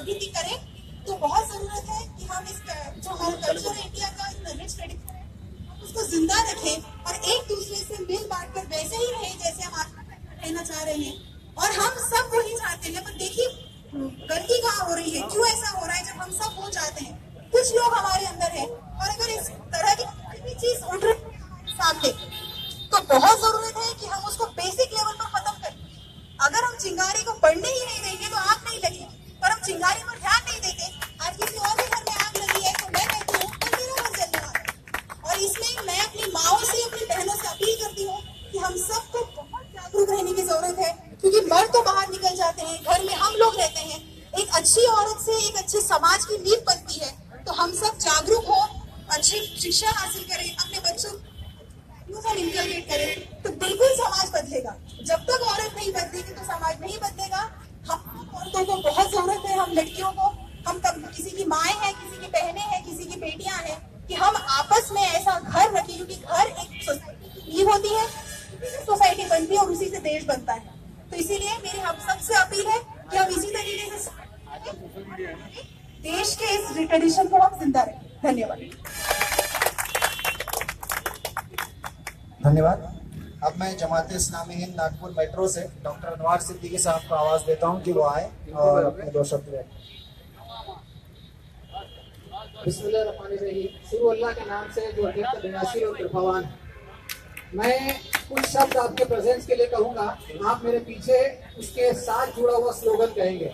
प्रगति करें। तो बहुत जरूरत है कि हम इस जो हमारा कल्चर है इंडिया का रिच ट्रेडिशन है उसको जिंदा रखें और एक दूसरे से मिल बांट कर वैसे ही रहे जैसे हम रहना चाह रहे हैं। और हम सब वही चाहते हैं, पर देखिए गलती कहाँ हो रही है, क्यों ऐसा हो रहा है? जब हम सब वो चाहते हैं, कुछ लोग हमारे अंदर है और अगर इस तरह की चीज उठ रही है सामने तो बहुत जरूरत है कि हम उसको बेसिक लेवल पर खत्म करें। अगर हम चिंगारी को बढ़ने ही नहीं देंगे तो आग नहीं लगेगी, पर हम चिंगारी पर ध्यान नहीं देते। आज किसी और के घर में आग लगी है तो मैं कहती हूँ कल मेरा घर जलने वाला है। और इसमें मैं अपनी माओ से अपनी बहनों से अपील करती हूँ कि हम सबको बहुत जागरूक रहने की जरूरत है, क्योंकि मर्द तो बाहर निकल जाते हैं, घर में हम लोग रहते हैं। एक अच्छी औरत से एक अच्छे समाज की नींव बनती है, तो हम सब जागरूक हो, अच्छी शिक्षा हासिल करें, अपने बच्चों इंकलकेट करें, तो बिल्कुल समाज बदलेगा। जब तक औरत नहीं बदलेगी तो समाज नहीं बदलेगा। हम औरतों को बहुत जरूरत है, हम लड़कियों को, हम तब किसी की माएँ हैं, किसी की बहनें हैं, किसी की बेटियां हैं, कि हम आपस में ऐसा घर रखें, क्योंकि घर एक सोसाइटी की नींव होती है, सोसाइटी बनती है और उसी से देश बनता है। तो इसीलिए मेरी हम सबसे अपील है कि हम इसी तरीके से देश के इस ट्रेडिशन को हम जिंदा रखें। धन्यवाद। धन्यवाद। अब मैं जमाते इस्लामी हिंद नागपुर मेट्रो से डॉक्टर अनवार सिद्दीकी साहब को आवाज देता हूं कि वो आए और अपने 2 शब्द रखें। बिस्मिल्लाहिर्रहमानिर्रहीम। शुरू अल्लाह के नाम से जो अत्यंत दयाशील और कृपावान है। मैं कुछ शब्द आपके प्रेजेंस के लिए कहूंगा, आप मेरे पीछे उसके साथ जुड़ा हुआ स्लोगन कहेंगे।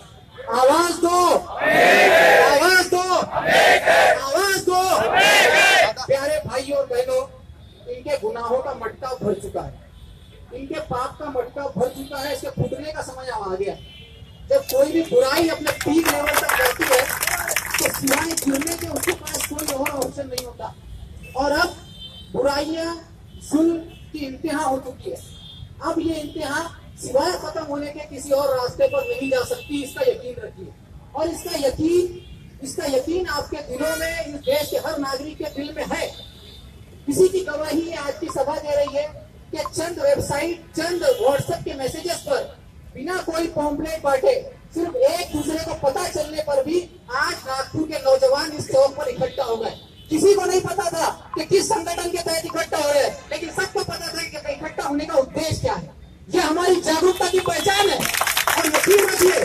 आवाज दो, आवाज दो, आवाज दो। प्यारे भाई और बहनों, इनके गुनाहों का मटका भर चुका है, इनके पाप का मटका भर चुका है, इसके फूटने का समय आ गया। जब कोई भी बुराई अपने पीक लेवल तक जाती है तो सिवाय गिरने के उसके पास कोई और ऑप्शन नहीं होता। और अब बुराइयां जुल्म की इंतहा हो चुकी है। अब ये इंतहा सिवाय खत्म होने के किसी और रास्ते पर नहीं जा सकती, इसका यकीन रखिए। और इसका यकीन आपके दिलों में, इस देश के हर नागरिक के दिल में है। किसी की गवाही आज की सभा दे रही है कि चंद वेबसाइट, चंद व्हाट्सएप के मैसेजेस पर बिना कोई पॉम्पलेट बांटे, सिर्फ एक दूसरे को पता चलने पर भी आज नागपुर के नौजवान इस चौक पर इकट्ठा हो गए। किसी को नहीं पता था कि किस संगठन के तहत इकट्ठा हो रहे हैं, लेकिन सबको पता था कि इकट्ठा होने का उद्देश्य क्या है। यह हमारी जागरूकता की पहचान है। और यकीन रखिए,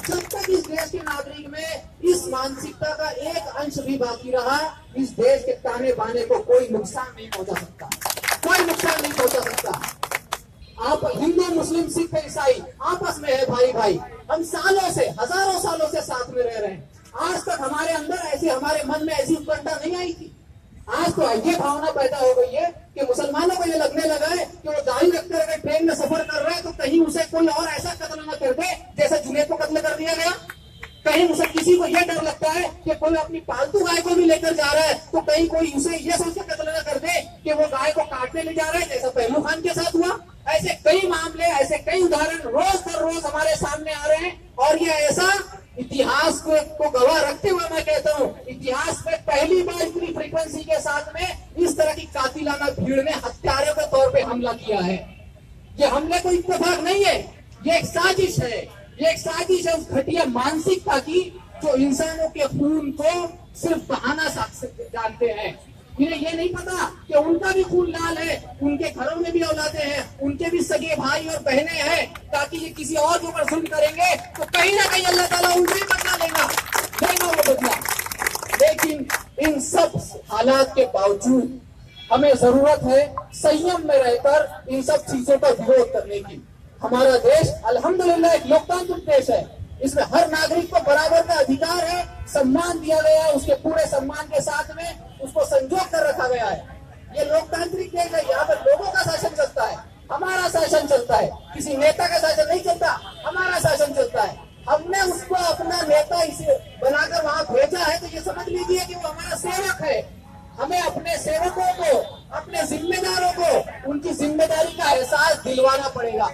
जब तक इस देश के नागरिक में इस मानसिकता का एक अंश भी बाकी रहा, इस देश के ताने बाने को कोई नुकसान नहीं पहुंचा सकता, कोई नुकसान नहीं पहुंचा सकता। आप हिंदू, मुस्लिम, सिख, ईसाई आपस में है भाई भाई। हम सालों से, हजारों सालों से साथ में रह रहे हैं। आज तक हमारे अंदर ऐसी, हमारे मन में ऐसी उत्कंठा नहीं आई थी। आज तो ये भावना पैदा हो गई है कि मुसलमानों को ये लगने लगा है कि वो गाड़ी रखकर अगर ट्रेन में सफर कर रहा है तो कहीं उसे कोई और ऐसा कत्ल न कर दे जैसे जुनैद को कत्ल कर दिया गया। कहीं उसे, किसी को यह डर लगता है कि कोई अपनी पालतू गाय को भी लेकर जा रहा है तो कहीं कोई उसे यह सोच के कत्ल न कर दे कि वो गाय को काटने ले जा रहा है, जैसा पहलू खान के साथ हुआ। ऐसे कई मामले, ऐसे कई उदाहरण रोज पर रोज हमारे सामने आ रहे हैं। और ये ऐसा इतिहास को गवाह रखते हुए मैं कहता हूँ, इतिहास में पहली बार इतनी फ्रीक्वेंसी के साथ में इस तरह की कातिलाना भीड़ ने हत्यारे के तौर पे हमला किया है। ये हमले कोई इत्तेफाक नहीं है, ये एक साजिश है। ये एक साजिश है उस घटिया मानसिकता की जो इंसानों के खून को सिर्फ बहाना जानते हैं। इन्हें ये नहीं पता कि उनका भी खून लाल है, उनके घरों में भी औलादे हैं, उनके भी सगे भाई और बहनें हैं, ताकि ये किसी और के ऊपर जुल्म करेंगे तो कहीं ना कहीं अल्लाह ताला उनसे ही बदला देगा वो बदला। लेकिन इन सब हालात के बावजूद हमें जरूरत है संयम में रहकर इन सब चीजों का विरोध करने की। हमारा देश अल्हम्दुलिल्लाह एक लोकतांत्रिक देश है, इसमें हर नागरिक को बराबर का अधिकार है, सम्मान दिया गया है, उसके पूरे सम्मान के साथ में उसको संजो कर रखा गया है। ये लोकतांत्रिक देश है, यहाँ पर लोगों का शासन चलता है, हमारा शासन चलता है, किसी नेता का शासन नहीं चलता, हमारा शासन चलता है। हमने उसको अपना नेता इसे बनाकर वहाँ भेजा है तो ये समझ लीजिए कि वो हमारा सेवक है। हमें अपने सेवकों को, अपने जिम्मेदारों को उनकी जिम्मेदारी का एहसास दिलवाना पड़ेगा।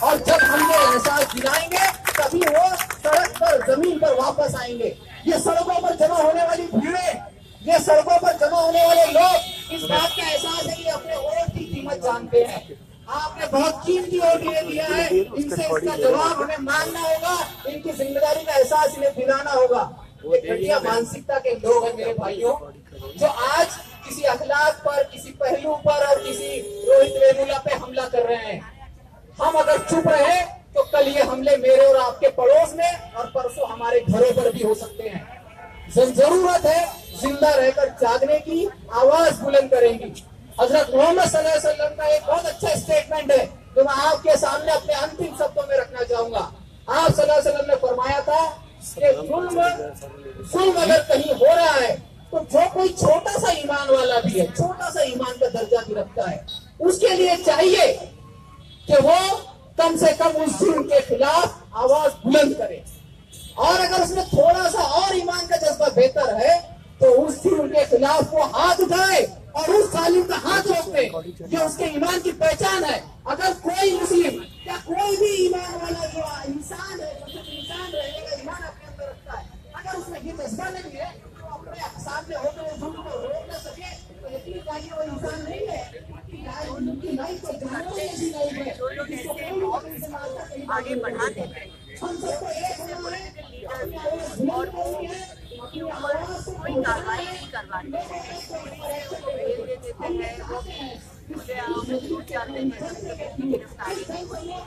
और जब हम ये एहसास दिलाएंगे तभी वो सड़क पर, जमीन पर वापस आएंगे। ये सड़कों पर जमा होने वाली भीड़ें, ये सड़कों पर जमा होने वाले लोग इस बात का एहसास है कि अपने वोट की कीमत जानते हैं। आपने बहुत कीमती वोट ले दिया है, इनसे इसका जवाब हमें मांगना होगा, इनकी जिम्मेदारी का एहसास इन्हें दिलाना होगा। ये घटिया मानसिकता के लोग हैं मेरे भाइयों, जो आज किसी अखलाक पर, किसी पहलू पर और किसी रोहित वेमुला पे हमला कर रहे हैं। हम अगर चुप रहे तो कल ये हमले मेरे और आपके पड़ोस में और परसों हमारे घरों पर भी हो सकते हैं। जरूरत है जिंदा रहकर जागने की, आवाज बुलंद करेंगी। हजरत मोहम्मद सल्लल्लाहु अलैहि वसल्लम का एक बहुत अच्छा स्टेटमेंट है जो मैं आपके सामने अपने अंतिम शब्दों में रखना चाहूंगा। आप सल्लल्लाहु अलैहि वसल्लम ने फरमाया था कि जुल्म अगर कहीं हो रहा है तो जो कोई छोटा सा ईमान वाला भी है, छोटा सा ईमान का दर्जा भी रखता है, उसके लिए चाहिए कि वो कम से कम उस जुल्म के खिलाफ आवाज बुलंद करे। और अगर उसमें थोड़ा सा और ईमान का जज्बा बेहतर है तो उस जुल्म के खिलाफ वो हाथ उठाए और उस जालिम का हाथ रोक दे। ये उसके ईमान की पहचान है। अगर कोई मुस्लिम या कोई भी ईमान वाला जो इंसान है, जो इंसान रहेगा, ईमान अपने अंदर रखता है, अगर उसमें ये जज्बा नहीं है तो अपने सामने होकर वो जुल्म को रोक न सके तो यकीन जानिए वो इंसान नहीं है। उनकी लाइफ को जानवर जैसी लाइफ है, जिसको कोई आगे बढ़ाते हैं। हम सबको एक होना है और इनके ऊपर कोई कार्रवाई नहीं करवानी है, भेज दे देते हैं, मुझे चाहते हैं गिरफ्तारी नहीं हुई है।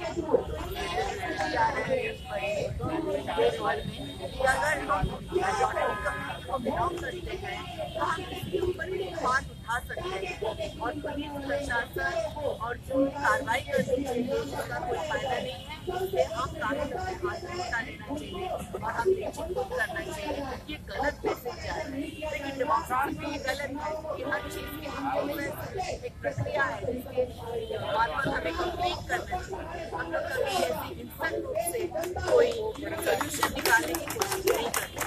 अगर हम मेजॉरिटी कम्युनिटी को बिलोंग करते हैं तो हम इसके ऊपर भी बात उठा सकते हैं और पुलिस प्रशासन और जो कार्रवाई करनी चाहिए उसका कोई फायदा नहीं है। इसलिए हम कानून अपने हाथ में उठा लेना चाहिए और हमें चुप करना चाहिए। ये गलत मैसेज जा रहा है, लेकिन डेमोक्रेसी में ये गलत है कि हर चीज़ की एक प्रक्रिया है जिसके मार्फत हमें कंप्लीट करना चाहिए। हम लोग कभी ऐसी हिंसक रूप से कोई सोल्यूशन निकालने की कोशिश नहीं करते।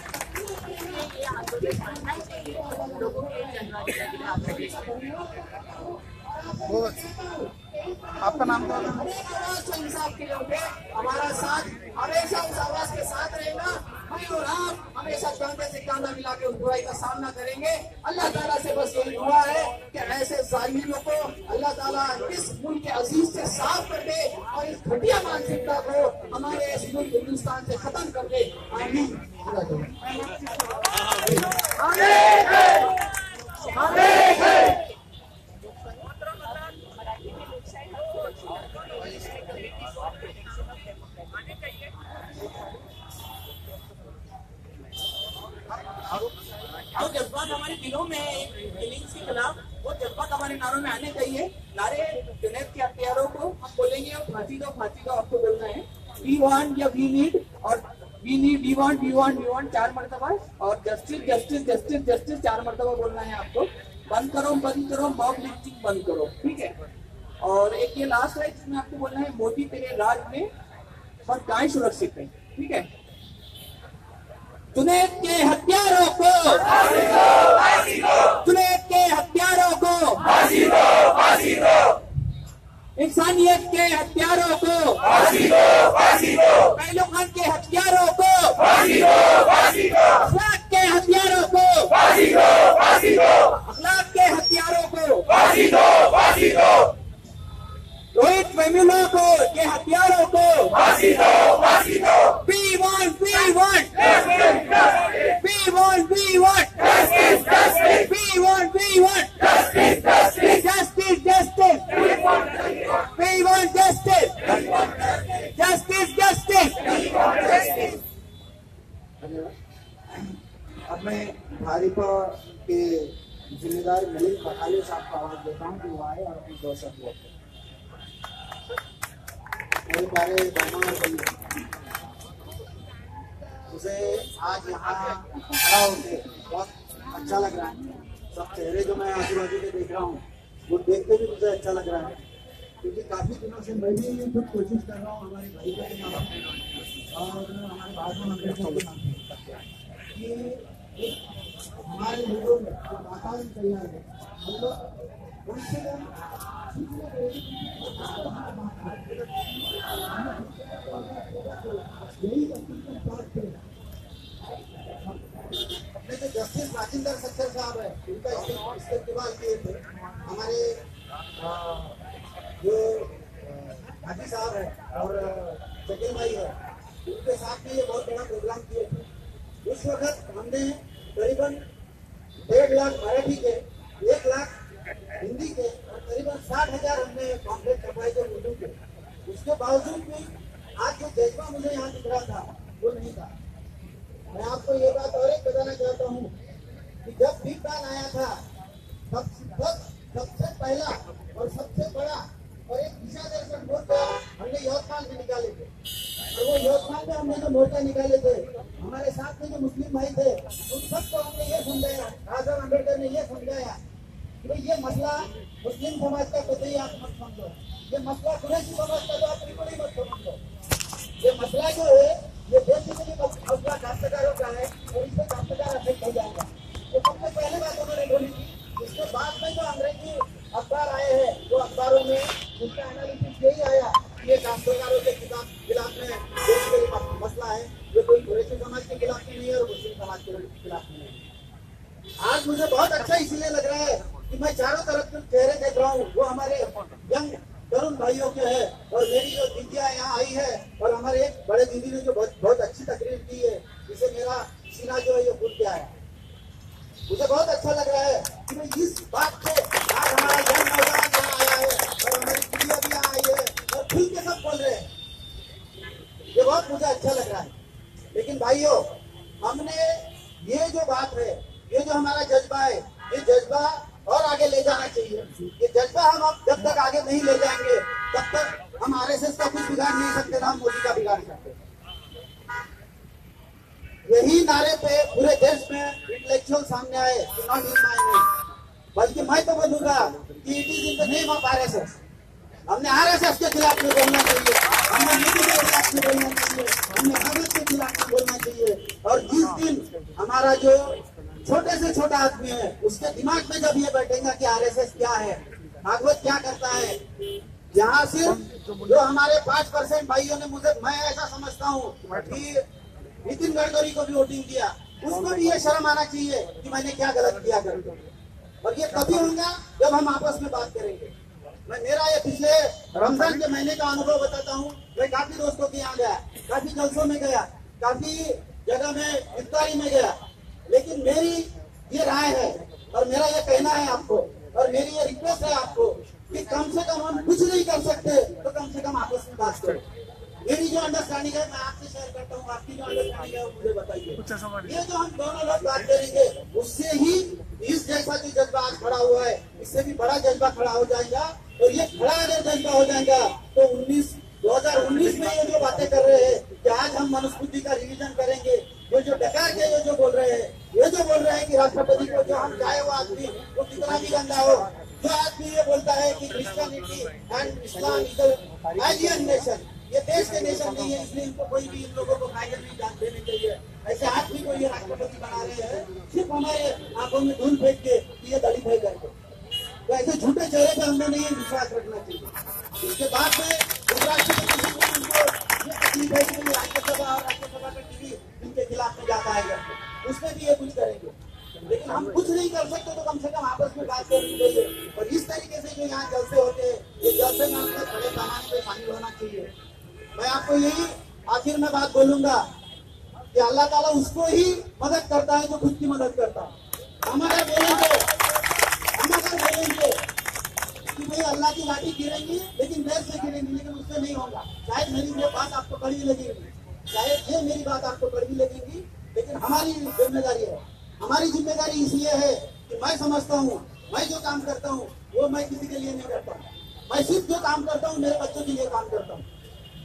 इसलिए ये आंदोलन बढ़ना चाहिए, लोगों के जनवादी आपका नाम क्या है? इंसाफ के लिए उठे, हमारा साथ हमेशा उस आवाज के साथ रहेगा। मैं और आप हमेशा कांधे से कांधा मिला के उस बुराई का सामना करेंगे। अल्लाह ताला से बस यही दुआ है कि ऐसे जालिमों को अल्लाह ताला इस मुल्क के अजीज से साफ कर दे और इस घटिया मानसिकता को हमारे इस मुल्क हिंदुस्तान से खत्म कर दे। आमीन। जो जज्बात हमारे दिलों में है किलिंग्स के खिलाफ, वो जज्बात हमारे नारों में आने चाहिए। नारे जुनैद के हथियारों को हम बोलेंगे और फांसी दो आपको बोलना है। वी वांट या वी नीड और वी वांट 4 मरतबा और जस्टिस जस्टिस जस्टिस जस्टिस 4 मरतबा बोलना है आपको। बंद करो मॉब लिंचिंग बंद करो, ठीक है। और एक ये लास्ट है जिसमें आपको बोलना है मोदी तेरे राज में और गाय सुरक्षित है, ठीक है। जुनैद के हत्यारों को जुनैद के हत्यारों को इंसानियत के हत्यारों को पहलू खान के हत्यारों को अखलाक के हथियारों को अखलाक के हथियारों को रोहित वेमुला को के हथियारों को We want justice. अब मैं भारीपा के जिम्मेदार मलिक बहाली साहब को आवाज देता हूँ कि वो आए और अपने 2 शब्द बोलते। मेरे प्यारे बहनों और भाइयों, मुझे आज यहाँ खड़ा होकर बहुत अच्छा लग रहा है। सब चेहरे जो मैं आजू बाजू के देख रहा हूँ वो देख के भी मुझे अच्छा लग रहा है, क्योंकि काफी दिनों से मैं भी खुद कोशिश कर रहा हूँ हमारे भाई के नाम और हमारे भाषण कि हमारे लोगों में जो आकाश तैयार है मतलब उनसे अपने जो जस्टिस राजेंद्र सच्चर साहब है उनका इस्तेमाल किए थे। हमारे जो हाजी साहब है और शकील भाई है उनके साथ भी ये बहुत बड़ा प्रोग्राम किए थे। उस वक्त हमने करीबन 1.5 लाख मराठी के, 1 लाख हिंदी के और करीबन 60,000 हमने पॉम्पलेट छपवाए थे उर्दू के। उसके बावजूद भी आज जो जज्बा मुझे यहाँ दिख रहा था वो नहीं था। मैं आपको ये बात और एक बताना चाहता हूँ कि जब बिग बैंग आया था तब सबसे पहला और सबसे बड़ा और एक दिशा दर्शक मोर्चा हमने यवतमाल में निकाले थे। और वो यवतमाल में हमने जो मोर्चा निकाले थे, हमारे साथ में जो मुस्लिम भाई थे उन सबको हमने ये समझाया, आजम अम्बेडकर ने ये समझाया कि भाई ये मसला मुस्लिम समाज का कतई आप मत समझो, ये मसला कुरैशी समाज का तो आप बिल्कुल ही मत समझो। ये मसला जो है ये बेसिकली मसला काश्तकारों का है और इससे काश्तकार अफेक्ट हो जाएगा। तो सबसे पहले बात उन्होंने बोली थी। इसके बाद में जो अंग्रेजी अखबार आए हैं वो अखबारों में उसका एनालिसिस यही आया कि ये काश्तकारों के खिलाफ में बेसिकली मसला है, ये कोई कुरैशी समाज के खिलाफ नहीं है और मुस्लिम समाज के खिलाफ नहीं है। आज मुझे बहुत अच्छा इसलिए लग रहा है कि मैं चारों तरफ जो चेहरे देख रहा हूँ वो हमारे यंग तरुण भाइयों के हैं और मेरी जो दीदियाँ यहाँ आई है और हमारे एक बड़े दीदी ने जो बहुत अच्छी तकरीर की है, जिसे मेरा सीना जो है ये फूल गया है। मुझे बहुत अच्छा लग रहा है कि मैं इस बात पे आज हमारा यंग नौजवान यहाँ आया है और हमारी दीदियाँ भी यहाँ आई है और खुल के सब बोल रहे हैं। ये बहुत मुझे अच्छा लग रहा है। लेकिन भाइयों, हमने ये जो बात है, ये जो हमारा जज्बा है, ये जज्बा और आगे ले जाना चाहिए। ये जज्बा हम अब जब तक आगे नहीं ले जाएंगे तब तक हम आरएसएस का कुछ बिगाड़ नहीं सकते, ना हम मोदी का बिगाड़ सकते। यही नारे पे पूरे देश में इंटेलेक्चुअल सामने आए कि नॉट इन माय नेम, बल्कि मैं तो बोलूंगा कि it is in the name of RSS. हमने आरएसएस के खिलाफ में बोलना चाहिए, हमने मोदी के खिलाफ में बोलना चाहिए, हमने कांग्रेस के खिलाफ में बोलना चाहिए। और जिस दिन हमारा जो छोटे से छोटा आदमी है उसके दिमाग में जब ये बैठेगा कि आरएसएस क्या है, भागवत क्या करता है, यहाँ सिर्फ जो हमारे 5% भाइयों ने मैं ऐसा समझता हूँ कि नितिन गडकरी को भी वोटिंग दिया, उसको भी ये शर्म आना चाहिए कि मैंने क्या गलत किया करके। और ये तभी होगा जब हम आपस में बात करेंगे। मैं मेरा ये पिछले रमजान के महीने का अनुभव बताता हूँ। मैं काफी दोस्तों के यहाँ गया, काफी जलसों में गया, काफी जगह में इफ्तारी में गया, लेकिन मेरी ये राय है और मेरा ये कहना है आपको और मेरी ये रिक्वेस्ट है आपको कि कम से कम हम कुछ नहीं कर सकते तो कम से कम आपस में बात करो। मेरी जो अंडरस्टैंडिंग है मैं आपसे शेयर करता हूँ, आपकी जो अंडरस्टैंडिंग है वो मुझे बताइए। ये जो हम दोनों लोग बात करेंगे उससे ही इस जैसा जो जज्बा आज खड़ा हुआ है इससे भी बड़ा जज्बा खड़ा हो जाएगा। और ये खड़ा अगर जज्बा हो जाएगा तो 2019 में ये जो बातें कर रहे हैं कि आज हम मनुस्मृति का रिवीजन करेंगे, ये जो डकार के ये जो बोल रहे हैं, ये जो बोल रहे हैं कि राष्ट्रपति को जो हम चाहे वो आदमी वो कितना भी गंदा हो, जो आदमी ये बोलता है कि Christianity and Islam is alien nation, ये देश के नेशन नहीं है, इसलिए इनको कोई भी इन लोगों को फायदा नहीं जान देने चाहिए। ऐसे आदमी को ये राष्ट्रपति बना रहे हैं सिर्फ हमारे आंखों में धूल फेंक के ये दलित है करके। तो ऐसे झूठे चेहरे पे हमने नहीं विश्वास रखना चाहिए। इसके बाद में उपराष्ट्रपति उनको ये तकलीफ है कि राज्यसभा और राज्यसभा का टीवी इनके खिलाफ में जाता है करके, उसमें भी ये कुछ करेंगे। लेकिन हम कुछ नहीं कर सकते तो कम से कम आपस में बात करनी चाहिए। और इस तरीके से जो यहाँ जलसे होते हैं ये जलसे में हमने बड़े पैमाने पे शामिल होना चाहिए। मैं आपको यही आखिर में बात बोलूंगा कि अल्लाह ताला उसको ही मदद करता है जो खुद की मदद करता है। हम अगर बोलेंगे कि भाई अल्लाह की लाठी गिरेंगी लेकिन देर से गिरेंगी, लेकिन उससे नहीं होगा। शायद मेरी ये बात आपको कड़वी लगेगी, शायद ये मेरी बात आपको कड़वी लगेगी, लेकिन हमारी जिम्मेदारी है। हमारी जिम्मेदारी इसलिए है कि मैं समझता हूँ मैं जो काम करता हूँ वो मैं किसी के लिए नहीं करता हूँ। मैं सिर्फ जो काम करता हूँ मेरे बच्चों के लिए काम करता हूँ।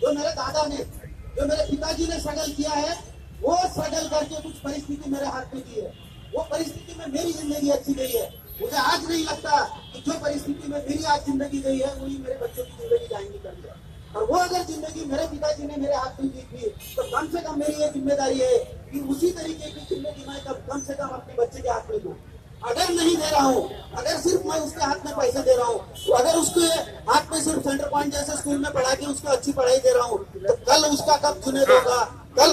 जो मेरे दादा ने, जो मेरे पिताजी ने स्ट्रगल किया है वो स्ट्रगल करके कुछ परिस्थिति मेरे हाथ में दी है, वो परिस्थिति में मेरी जिंदगी अच्छी गई है। मुझे आज नहीं लगता कि जो परिस्थिति में मेरी आज जिंदगी गई है वही मेरे बच्चों की जिंदगी जाएंगी करके। और वो अगर जिंदगी मेरे पिताजी ने मेरे हाथ में दी थी तो कम से कम मेरी ये जिम्मेदारी है कि उसी तरीके की जिंदगी मैं कम से कम अपने बच्चे के हाथ में दूं। अगर नहीं दे रहा हूँ, अगर सिर्फ मैं उसके हाथ में पैसे दे रहा हूँ, तो अगर उसके हाथ में सिर्फ सेंटर पॉइंट जैसे स्कूल में पढ़ा के उसको अच्छी पढ़ाई दे रहा हूँ, तो कल उसका कब जुनेद होगा, कल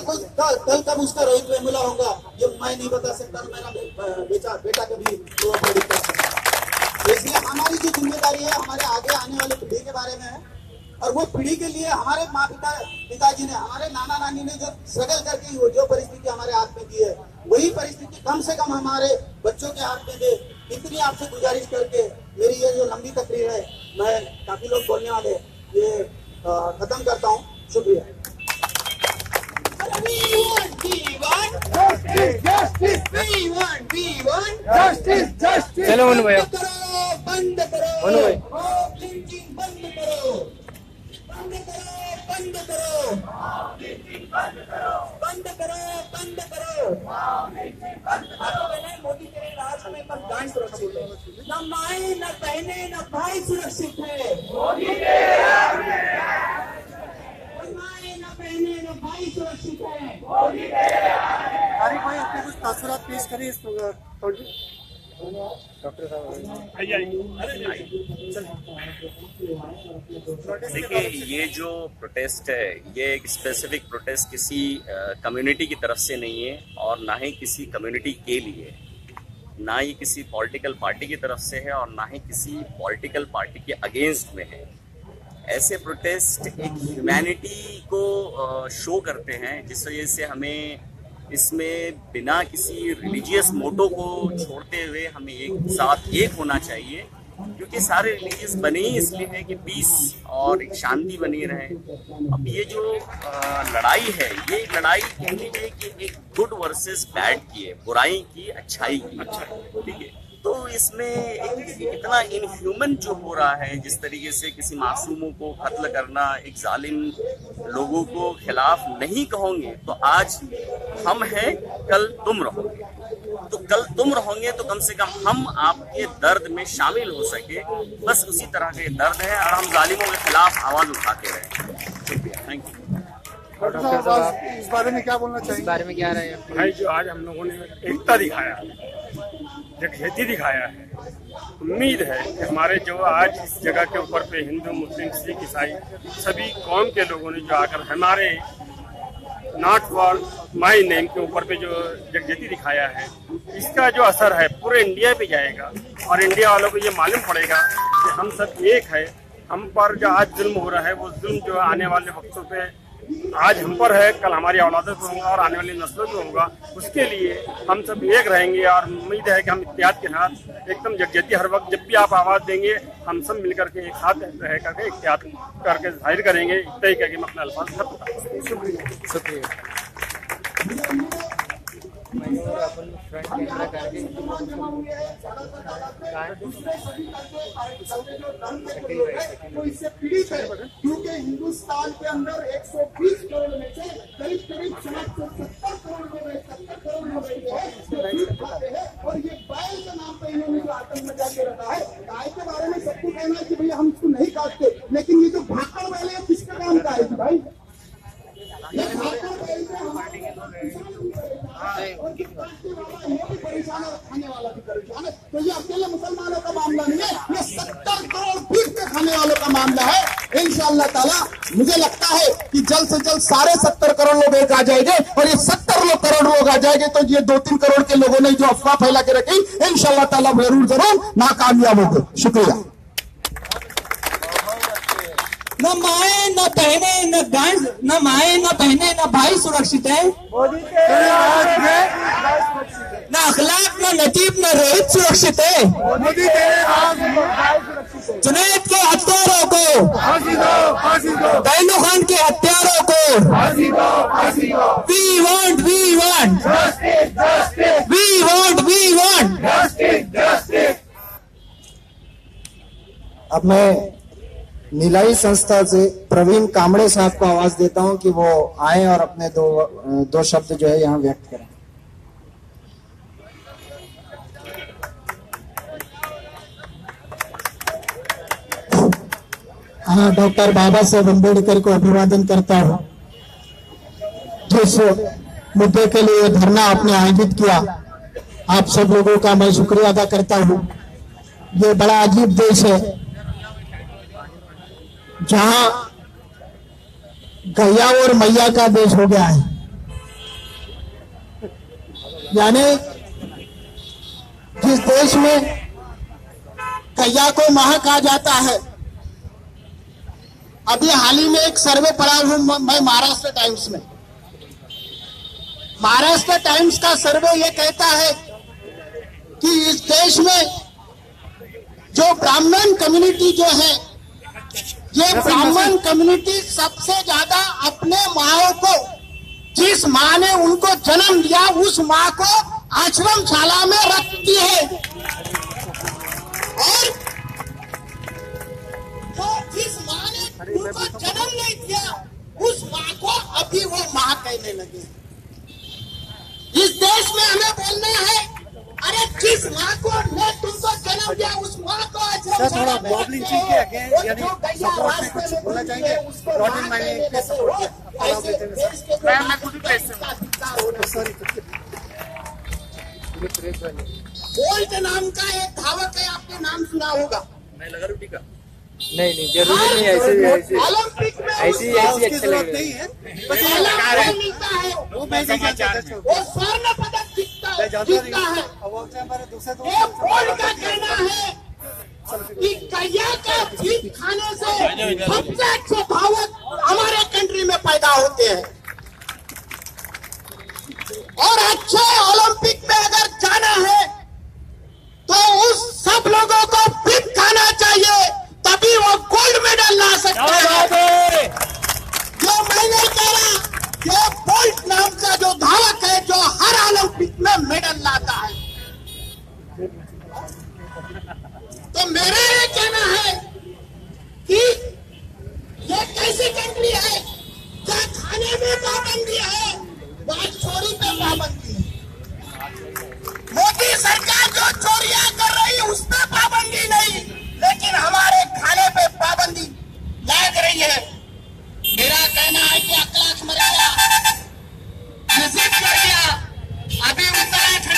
कब उसका रोहित वेमुला होगा ये मैं नहीं बता सकता। मेरा बेटा कभी तो इसलिए हमारी जो जिम्मेदारी है हमारे आगे आने वाले पीढ़ी के बारे में है और वो पीढ़ी के लिए हमारे माँ पिताजी ने, हमारे नाना नानी ने जो स्ट्रगल करके जो परिस्थिति हमारे हाथ में दी है, वही परिस्थिति कम से कम हमारे बच्चों के हाथ में दे। इतनी आपसे गुजारिश करके मेरी ये जो लंबी तकरीर है, मैं काफी लोग बोलने वाले, ये खत्म करता हूँ। शुक्रिया। चलो मनु भाई, बंद करो, मनु भाई, बंद करो, बंद करो, बंद करो, बंद करो, बंद करो, बंद करो। मोदी तेरे राज में पर गाय सुरक्षित है, न माए न बहने न भाई सुरक्षित है। मोदी न माए न बहने न भाई सुरक्षित है। तारिक भाई अपने कुछ तासुरात पेश करें इस डॉक्टर साहब। देखिए, ये जो प्रोटेस्ट है, ये एक स्पेसिफिक प्रोटेस्ट किसी कम्युनिटी की तरफ से नहीं है और ना ही किसी कम्युनिटी के लिए, ना ही किसी पॉलिटिकल पार्टी की तरफ से है और ना ही किसी पॉलिटिकल पार्टी के अगेंस्ट में है। ऐसे प्रोटेस्ट एक ह्यूमैनिटी को शो करते हैं, जिस वजह से हमें इसमें बिना किसी रिलीजियस मोटो को छोड़ते हुए हमें एक साथ एक होना चाहिए, क्योंकि सारे रिलीजियस बने ही इसलिए है कि पीस और एक शांति बनी रहे। अब ये जो लड़ाई है, ये लड़ाई कह लीजिए कि एक गुड वर्सेस बैड की है, बुराई की अच्छाई की, ठीक है। तो इसमें एक इतना इनह्यूमन जो हो रहा है, जिस तरीके से किसी मासूमों को कत्ल करना, एक जालिम लोगों को खिलाफ नहीं कहोगे तो आज हम हैं, कल तुम रहोगे, तो कल तुम रहोगे तो कम से कम हम आपके दर्द में शामिल हो सके, बस उसी तरह के दर्द है और हम जालिमों के खिलाफ आवाज उठाते रहे। शुक्रिया, थैंक यू। डॉक्टर साहब इस बारे में क्या बोलना चाहिए? इस बारे में क्या रहे भाई? जो आज हम लोगों ने एकता दिखाया, यकजहती दिखाया है, उम्मीद है कि हमारे जो आज इस जगह के ऊपर पे हिंदू, मुस्लिम, सिख, ईसाई सभी कौम के लोगों ने जो आकर हमारे नॉट फॉर माई नेम के ऊपर पे जो यकजहती दिखाया है, इसका जो असर है पूरे इंडिया पे जाएगा और इंडिया वालों को ये मालूम पड़ेगा कि हम सब एक है। हम पर जो आज जुल्म हो रहा है, वो जुल्म जो आने वाले वक्तों पे आज हम पर है, कल हमारी औलादों पर होगा और आने वाली नस्लों पर होगा। उसके लिए हम सब एक रहेंगे और उम्मीद है कि हम इत्तेहाद के साथ एकदम यकजहती, हर वक्त जब भी आप आवाज़ देंगे हम सब मिलकर के एक साथ रह करके इत्तेहाद करके जाहिर करेंगे। इतना ही करके मैं अपने अल्फाज खत्म। शुक्रिया। अपन फ्रंट कैमरा करके तो इससे पीड़ित है, क्योंकि हिंदुस्तान के अंदर 120 करोड़ में से करीब करीब 70 करोड़ लोग हैं, 70 करोड़ लोग हैं और ये बैल के नाम पे इन्होंने जो आतंक मचा के रखा है। गाय के बारे में सबको कहना है कि भैया हम इसको नहीं काटते, लेकिन ये जो भाकड़ बैल है किसका काम का है भाई? ये भाकड़ बैल से हमारे परेशान है, खाने वाला भी परेशान है। तो ये अकेले मुसलमानों का मामला नहीं है, ये 70 करोड़ भीख के खाने वालों का मामला है। इंशाअल्लाह ताला मुझे लगता है कि जल्द से जल्द सारे 70 करोड़ लोग एक आ जाएंगे और ये 70 करोड़ लोग आ जाएंगे तो ये 2-3 करोड़ के लोगों ने जो अफवाह फैला के रखी, इंशाअल्लाह ताला जरूर नाकामयाब होंगे। शुक्रिया। न माए न बहने न गाय, न माए न बहने न भाई सुरक्षित है। न अखलाक न नजीब न रोहित सुरक्षित है। जुनैद के हत्यारों को, दैनू खान के हत्यारों को, we want we want we want we want. अब मैं नीलाई संस्था से प्रवीण कामड़े साहब को आवाज देता हूं कि वो आए और अपने दो शब्द जो है यहाँ व्यक्त करें। हाँ, डॉक्टर बाबा साहेब अम्बेडकर को अभिवादन करता हूँ। जिस मुद्दे के लिए धरना आपने आयोजित किया, आप सब लोगों का मैं शुक्रिया अदा करता हूँ। ये बड़ा अजीब देश है जहां गैया और मैया का देश हो गया है। यानी जिस देश में गैया को मां कहा जाता है, अभी हाल ही में एक सर्वे पढ़ा हूं मैं महाराष्ट्र टाइम्स में। महाराष्ट्र टाइम्स का सर्वे ये कहता है कि इस देश में जो ब्राह्मण कम्युनिटी जो है, ये ब्राह्मण कम्युनिटी सबसे ज्यादा अपने माओ को, जिस माँ ने उनको जन्म दिया उस माँ को आश्रमशाला में रखती है, और जो जिस माँ ने उनको जन्म नहीं दिया उस माँ को अभी वो माँ कहने लगे। इस देश में हमें बोलना है, अरे जिस माँ को ने तुमको जन्म दिया उस माँ को थोड़ा बॉबलिंग चीज के आगे यानी सपोर्ट में कुछ बोलना चाहेंगे? रॉडिन मैंने एक पे सपोर्ट किया। मैं खुद ही प्रेस से सॉरी बोल्ट नाम का एक धावक है, आपने नाम सुना होगा। मैं लगा रोटी का नहीं जरूरी नहीं, ऐसे ओलंपिक में ऐसी अच्छे लग रही है। मिलता है, वो स्वर्ण पदक जीतता है। ये बोल्ट का कहना है कि गैया का फीस खाने से सबसे अच्छे धावक हमारे कंट्री में पैदा होते हैं, और अच्छे ओलंपिक में अगर जाना है तो उस सब लोगों को फीस खाना चाहिए, तभी वो गोल्ड मेडल ला सकते हैं। जो मैं नहीं कह रहा, ये बोल्ट नाम का जो धावक है जो हर ओलंपिक में मेडल लाता है। तो मेरा ये कहना है कि ये कैसी कंट्री है जहाँ खाने में पाबंदी है, वहाँ चोरी पे पाबंदी है। मोदी सरकार जो चोरियां कर रही है उस पर पाबंदी नहीं, लेकिन हमारे खाने पे पाबंदी लग रही है। मेरा कहना है कि अखलाक मर्यादा नसीब कर दिया। अभी उत्तराखंड में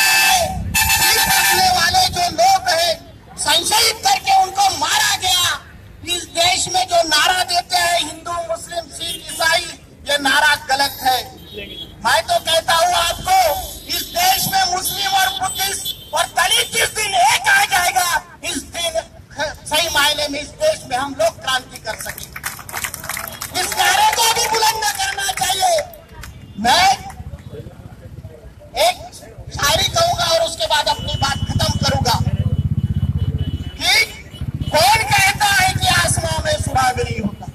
सिख रखने वाले जो लोग हैं संशयित करके उनको मारा गया। इस देश में जो नारा देते हैं हिंदू मुस्लिम सिख ईसाई, ये नारा गलत है। मैं तो कहता हूँ आपको, इस देश में मुस्लिम और बुद्धिस्ट और दलित जिस दिन एक आ जाएगा, इस दिन सही मायने में इस देश में हम लोग क्रांति कर सकेंगे। इस नारे को भी बुलंद करना चाहिए। मैं एक शायरी कहूंगा और उसके बाद अपनी बात खत्म करूंगा कि कौन कहता है कि आसमां में सुराग नहीं होता?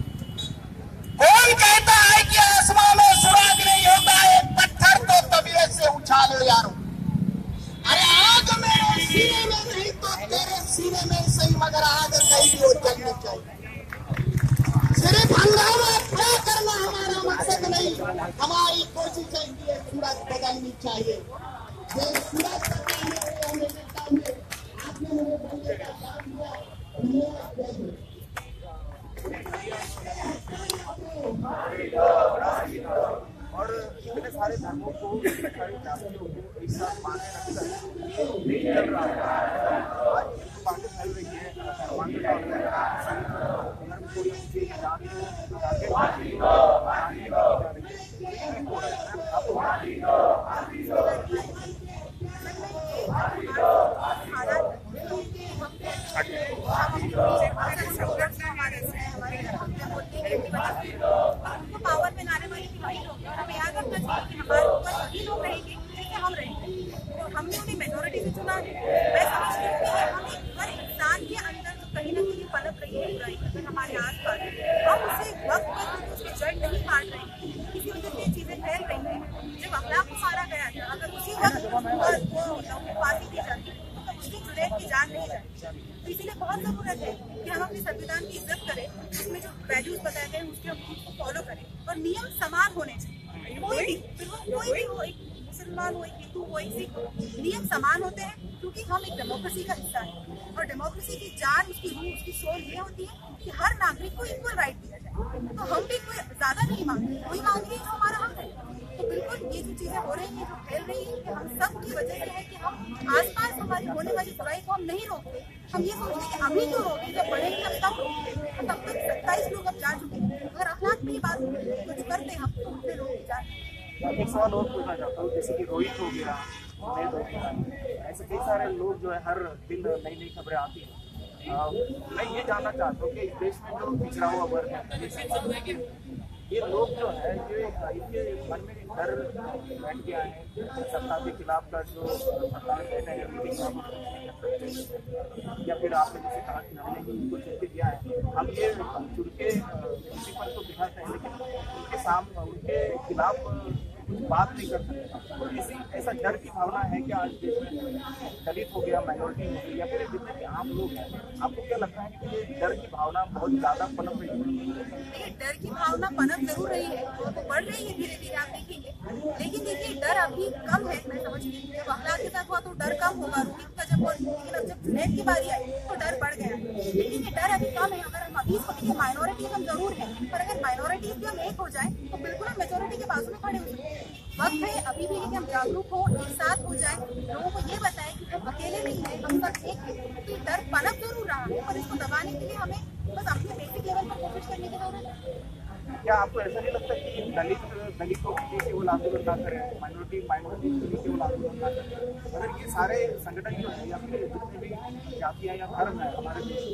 कौन कहता है कि आसमां में सुराग नहीं होता? एक पत्थर तो तबीयत से उछालो यारो। अरे आग मेरे सीने में नहीं तो तेरे सीने में सही, मगर आग कहीं भी हो जलनी चाहिए। सिर्फ हंगामा खड़ा करना हमारा मकसद नहीं, हमारी कोशिश है कि सूरज बदलनी चाहिए। सूरज आपने मुझे बोलने का साथ दिया। और इतने सारे धर्मों को, इतने सारी जातियों को एक साथ माने रखकर नहीं चल रहा है। आज बातें फैल रही है, धर्म को किसी जाति को पावर में लाने वाली वही लोग हैं, और हमें याद रखना चाहिए कि हमारे ऊपर वही लोग रहेंगे जैसे हम रहेंगे। तो हमने उन्हें मेजोरिटी से चुना है। मैं समझती हूँ कि हमें हर इंसान के अंदर जो कहीं ना कहीं पनप रही है बुराई, अगर हमारे आस पास हम उसे वक्त पर उसकी जड़ नहीं काट रहे, किसी वजह से चीजें फैल रही हैं। जब अखलाक को मारा गया था, अगर उसी वक्त वो फांसी दी जाती तो उसकी जुनैद की जान नहीं जाती। तो इसीलिए बहुत जरूरत है कि हम अपने संविधान की इज्जत करें, उसमें जो वैल्यूज बताए गए उसके उसको फॉलो करें, और नियम समान होने चाहिए। कोई भी, फिर वो कोई भी हो, एक मुसलमान हो, एक हिंदू हो, एक सिख हो, नियम समान होते हैं, क्योंकि हम एक डेमोक्रेसी का हिस्सा है। और डेमोक्रेसी की जान, उसकी रूह, उसकी सोल ये होती है कि हर नागरिक को इक्वल राइट दिया जाए। तो हम भी कोई ज्यादा नहीं मांगते, वही मांग रही है जो हमारा हक है। तो बिल्कुल ये जो चीजें हो रही है, जो फैल रही है, कि हम सब की वजह से है कि हम आसपास हमारी होने वाली बुराई को हम नहीं रोकते। हम ये सोचते कि अभी क्यों रोके, जब बढ़ेंगे हम तब रोकेंगे। तब तक 27 लोग अब जा चुके हैं। अगर अखलाक में ये बात कुछ करते हम तो उनसे रोक जाते। एक सवाल और पूछना चाहता हूँ, जैसे कि रोहित हो गया, ऐसे कई सारे लोग जो है हर दिन नई नई खबरें आती हैं मैं ये जानना चाहता हूँ कि इस देश में जो पिछड़ा हुआ वर्ग है, ये लोग जो है इनके मन में डर बैठ गया है सत्ता के खिलाफ का, जो सत्ता में बैठे हैं या फिर आपने जैसे कहा कि हमने उनको चुन के दिया है, हम ये चुन के किसी पर तो बिठाते हैं लेकिन उनके सामने उनके खिलाफ कुछ बात नहीं कर सकते। तो इसी ऐसा डर की भावना है कि आज देश में दलित हो गया, माइनॉरिटी हो गई या फिर जितने भी आम लोग हैं, आपको क्या लगता है कि ये डर की भावना बहुत ज़्यादा पनप रही है? देखिए, डर की भावना पनप जरूर रही है, तो बढ़ रही है धीरे धीरे, आप देखेंगे। लेकिन देखिए, डर अभी कम है, मैं समझती हूँ। जब अखलाक के साथ हुआ तो डर कम होगा, रोहित का जब, लेकिन अब जब जुनैद की बारी आई तो डर बढ़ गया। लेकिन ये डर अभी कम है। अगर हम अभी इसको देखिए, माइनॉरिटी हम जरूर है, पर अगर माइनॉरिटी भी हम एक हो जाए तो बिल्कुल हम मेजोरिटी के बाजू में खड़े हो सकते हैं। वक्त है अभी भी कि हम जागरूक हो, एक साथ हो जाए, लोगों को ये बताएं कि हम अकेले नहीं हैं, हम सब एक हैं। तो डर पनप जरूर रहा है, पर इसको दबाने के लिए हमें बस अपने बेसिक लेवल पर कोशिश करने की जरूरत है। क्या आपको ऐसा नहीं लगता कि दलितों के लिए केवल आंदोलन ना करें, माइनॉरिटी के लिए केवल आंदोलन ना करें? अगर ये सारे संगठन जो है या फिर जितने भी जातियाँ या धर्म है हमारे देश,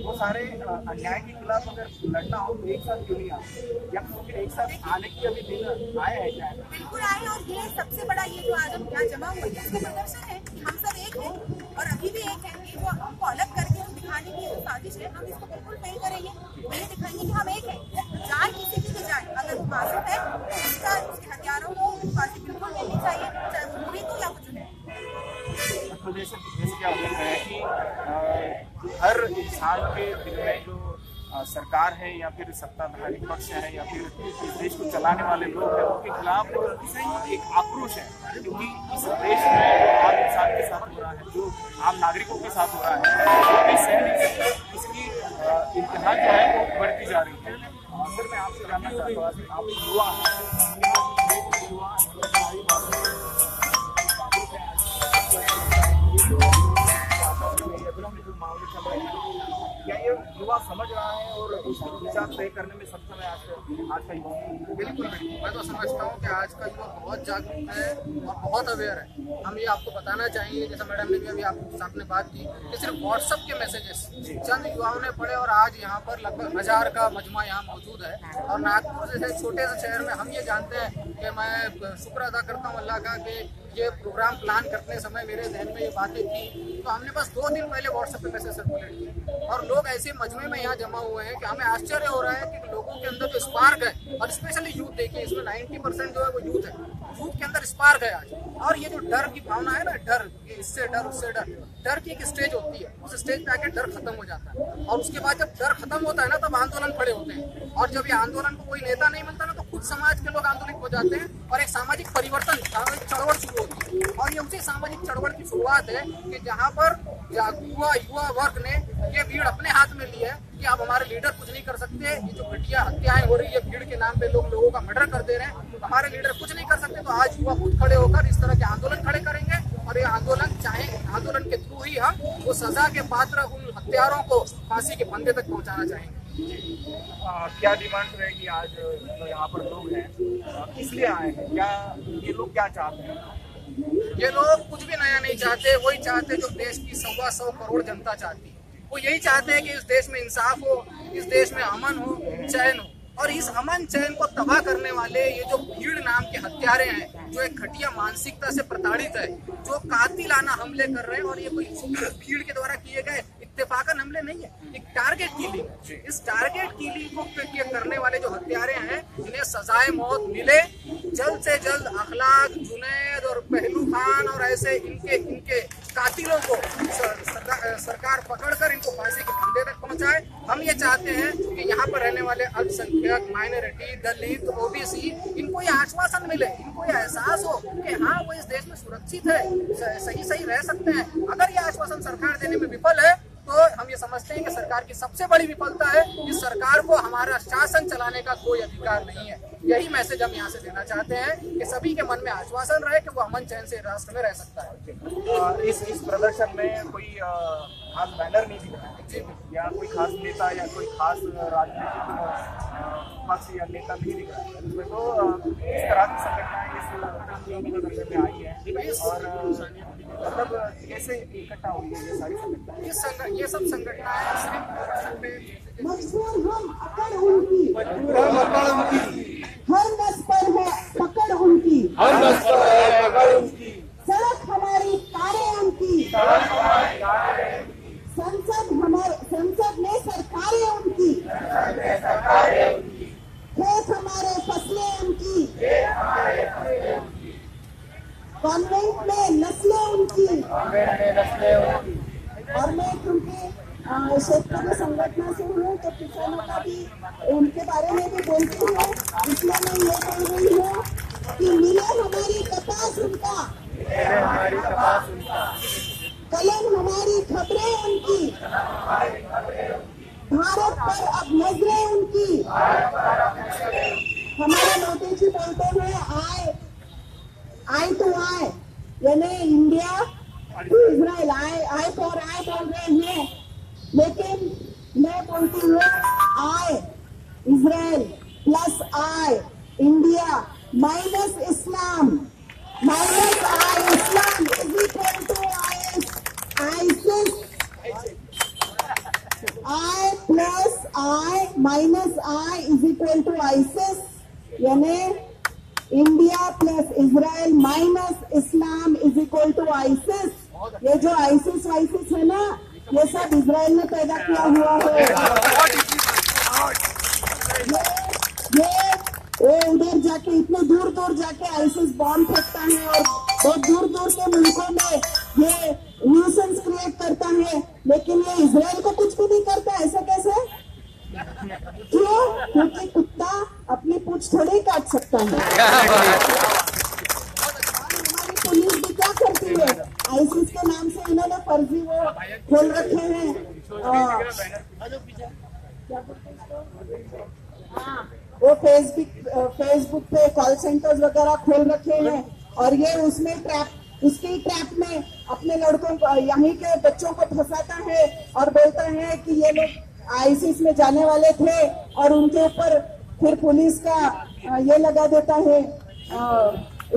वो सारे अन्याय के खिलाफ अगर लड़ना हो तो एक साथ क्यों नहीं आते, या फिर एक साथ आने की अभी दिन आए हैं क्या? बिल्कुल आए, और ये सबसे बड़ा ये जो आज हम यहाँ जमा हुए हैं इसका प्रदर्शन है कि हम सब एक हैं और अभी भी एक हैं। ये जो हमको अलग करके जो दिखाने की जो साजिश है, हम इसको बिल्कुल फेल करेंगे। ये दिखाएंगे कि हम एक हैं, जान किसी की भी जाए, अगर वो मासूम है तो उसके हथियारों को फांसी बिल्कुल मिलनी चाहिए, चाहे वो रोहित हो या कुछ नहीं। तो जैसे कि आप देख रहे हैं कि हर इंसान के दिल में जो सरकार है या फिर सत्ताधारी पक्ष है या फिर इस देश को चलाने वाले लोग हैं, उनके खिलाफ एक आक्रोश है, क्योंकि इस देश में जो आम इंसान के साथ हो रहा है, जो आम नागरिकों के साथ हो रहा है, वो भी सह नहीं सकते। इसकी इंतहा जो है वो बढ़ती जा रही है। सर, मैं आपसे जानना चाहता हूँ, आप युवा मामले चल रहे हैं, क्या ये युवा समझ रहा है और उसके विचार तय करने में सक्षम है आज का युवा? बिल्कुल मैं तो समझता हूँ कि आज का युवा बहुत जागरूक है और बहुत अवेयर है। हम ये आपको बताना चाहेंगे, जैसा मैडम ने भी अभी आपने बात की कि सिर्फ व्हाट्सएप के मैसेजेस चंद युवाओं ने पढ़े और आज यहाँ पर लगभग 1000 का मजमा यहाँ मौजूद है। और नागपुर जैसे छोटे से शहर में हम ये जानते हैं कि मैं शुक्र अदा करता हूँ अल्लाह का कि ये प्रोग्राम प्लान करते समय मेरे जहन में ये बातें थी, तो हमने बस 2 दिन पहले व्हाट्सएप पे मैसेज सर्कुलेट किए और लोग ऐसे मजमे में यहाँ जमा हुए हैं कि हमें आश्चर्य हो रहा है कि लोगों के अंदर जो स्पार्क है, और स्पेशली यूथ, देखिए इसमें 90% जो है वो यूथ है, यूथ के अंदर स्पार्क है आज। और ये जो डर की भावना है ना, डर, इससे डर उससे डर की एक स्टेज होती है, उस स्टेज पे आके डर खत्म हो जाता है और उसके बाद जब डर खत्म होता है ना, तब आंदोलन खड़े होते हैं। और जब ये आंदोलन को कोई नेता नहीं मिलता ना, तो खुद समाज के लोग आंदोलित हो जाते हैं और एक सामाजिक परिवर्तन, सामाजिक चळवळ शुरू होती है। और ये उसी सामाजिक चळवळ की शुरुआत है कि जहाँ पर युवा वर्ग ने ये भीड़ अपने हाथ में ली है कि अब हमारे लीडर कुछ नहीं कर सकते, ये जो घटिया हत्याएं हो रही है, भीड़ के नाम पे लोगों का मर्डर कर दे रहे हैं, तो हमारे लीडर कुछ नहीं कर सकते। तो आज युवा खुद खड़े होकर इस तरह के आंदोलन खड़े करेंगे और ये आंदोलन आंदोलन के थ्रू ही हम वो सजा के पात्र उन हत्यारों को फांसी के फंदे तक पहुंचाना चाहेंगे। क्या डिमांड रहेगी आज जो यहाँ पर लोग हैं, इसलिए आए हैं? क्या ये लोग क्या चाहते हैं? ये लोग कुछ भी नया नहीं चाहते, वही चाहते जो देश की 125 करोड़ जनता चाहती है। वो यही चाहते हैं कि इस देश में इंसाफ हो, इस देश में अमन हो, चैन हो। और इस अमन चैन को तबाह करने वाले ये जो भीड़ नाम के हत्यारे हैं, जो एक घटिया मानसिकता से प्रताड़ित है, जो कातिलाना हमले कर रहे हैं, और ये कोई भीड़ के द्वारा किए गए इत्तेफाकन हमले नहीं है, एक टारगेट किलिंग। इस टारगेट किलिंग को करने वाले जो हत्यारे हैं, इन्हें सजाए मौत मिले जल्द से जल्द। अखलाक, जुनैद और पहलू खान और ऐसे इनके कातिलों को सरकार पकड़कर इनको फांसी के फंदे तक पहुंचाए। हम ये चाहते हैं कि यहाँ पर रहने वाले अल्पसंख्यक, माइनॉरिटी, दलित, ओबीसी, इनको ये आश्वासन मिले, इनको ये एहसास हो कि हाँ वो इस देश में सुरक्षित है, सही रह सकते हैं। अगर ये आश्वासन सरकार देने में विफल है तो हम ये समझते हैं कि सरकार की सबसे बड़ी विफलता है कि सरकार को हमारा शासन चलाने का कोई अधिकार नहीं है। यही मैसेज हम यहाँ से देना चाहते हैं कि सभी के मन में आश्वासन रहे कि वो अमन चैन से राष्ट्र में रह सकता है। इस प्रदर्शन में कोई खास बैनर नहीं दिख रहा है या कोई खास नेता या कोई खास राजनीतिक पक्ष या नेता नहीं दिख रहा है, इसमें तो इस तरह की संगठनाएं इस प्रदर्शन में आई है और मतलब कैसे इकट्ठा हुई है ये सारी संगठन? ये सब संगठनाएं सिर्फ मजबूर हम अकड़ उनकी, हर नस पर है पकड़ उनकी, सड़क हमारी कारें उनकी, संसद में सरकारें उनकी, खेत हमारे फसलें उनकी, कॉन्वेंट में नस्लें उनकी। और मैं क्योंकि क्षेत्रीय संगठन से हूँ तो किसानों का भी उनके बारे में भी बोलती हूँ, इसलिए मैं ये बोल रही हूँ कि मिले हमारी कपास उनका, कलम हमारी खबरें उनकी, भारत पर अब नजरें उनकी। हमारे मोदी जी बोलते हैं आई टू आई, यानी India to Israel, I for I बोल रहे हैं, लेकिन मैं बोलती हूँ I Israel plus I India minus Islam, minus I Islam is equal to ISIS, I plus I minus I is equal to ISIS, यानी India plus Israel minus Islam is equal to ISIS. ये जो ISIS vices है ना, ये सब Israel ने पैदा किया हुआ है। ये उधर जाके इतने दूर दूर जाके आईसिस बॉम्ब फेंकता है और बहुत दूर दूर के मुल्कों में ये न्यूसेंस क्रिएट करता है, लेकिन ये इजराइल को कुछ भी नहीं करता। ऐसा कैसे? क्यों? क्योंकि कुत्ता अपनी पूंछ थोड़ी काट सकता है। हमारी पुलिस भी क्या करती है, आईसिस के नाम से इन्होंने फर्जी वो खोल रखे हैं, वो फेसबुक पे कॉल सेंटर्स वगैरह खोल रखे हैं, और ये उसमें उसकी ट्रैप में अपने लड़कों को, यहीं के बच्चों को फंसाता है और बोलता है कि ये लोग आईसिस में जाने वाले थे, और उनके ऊपर फिर पुलिस का ये लगा देता है,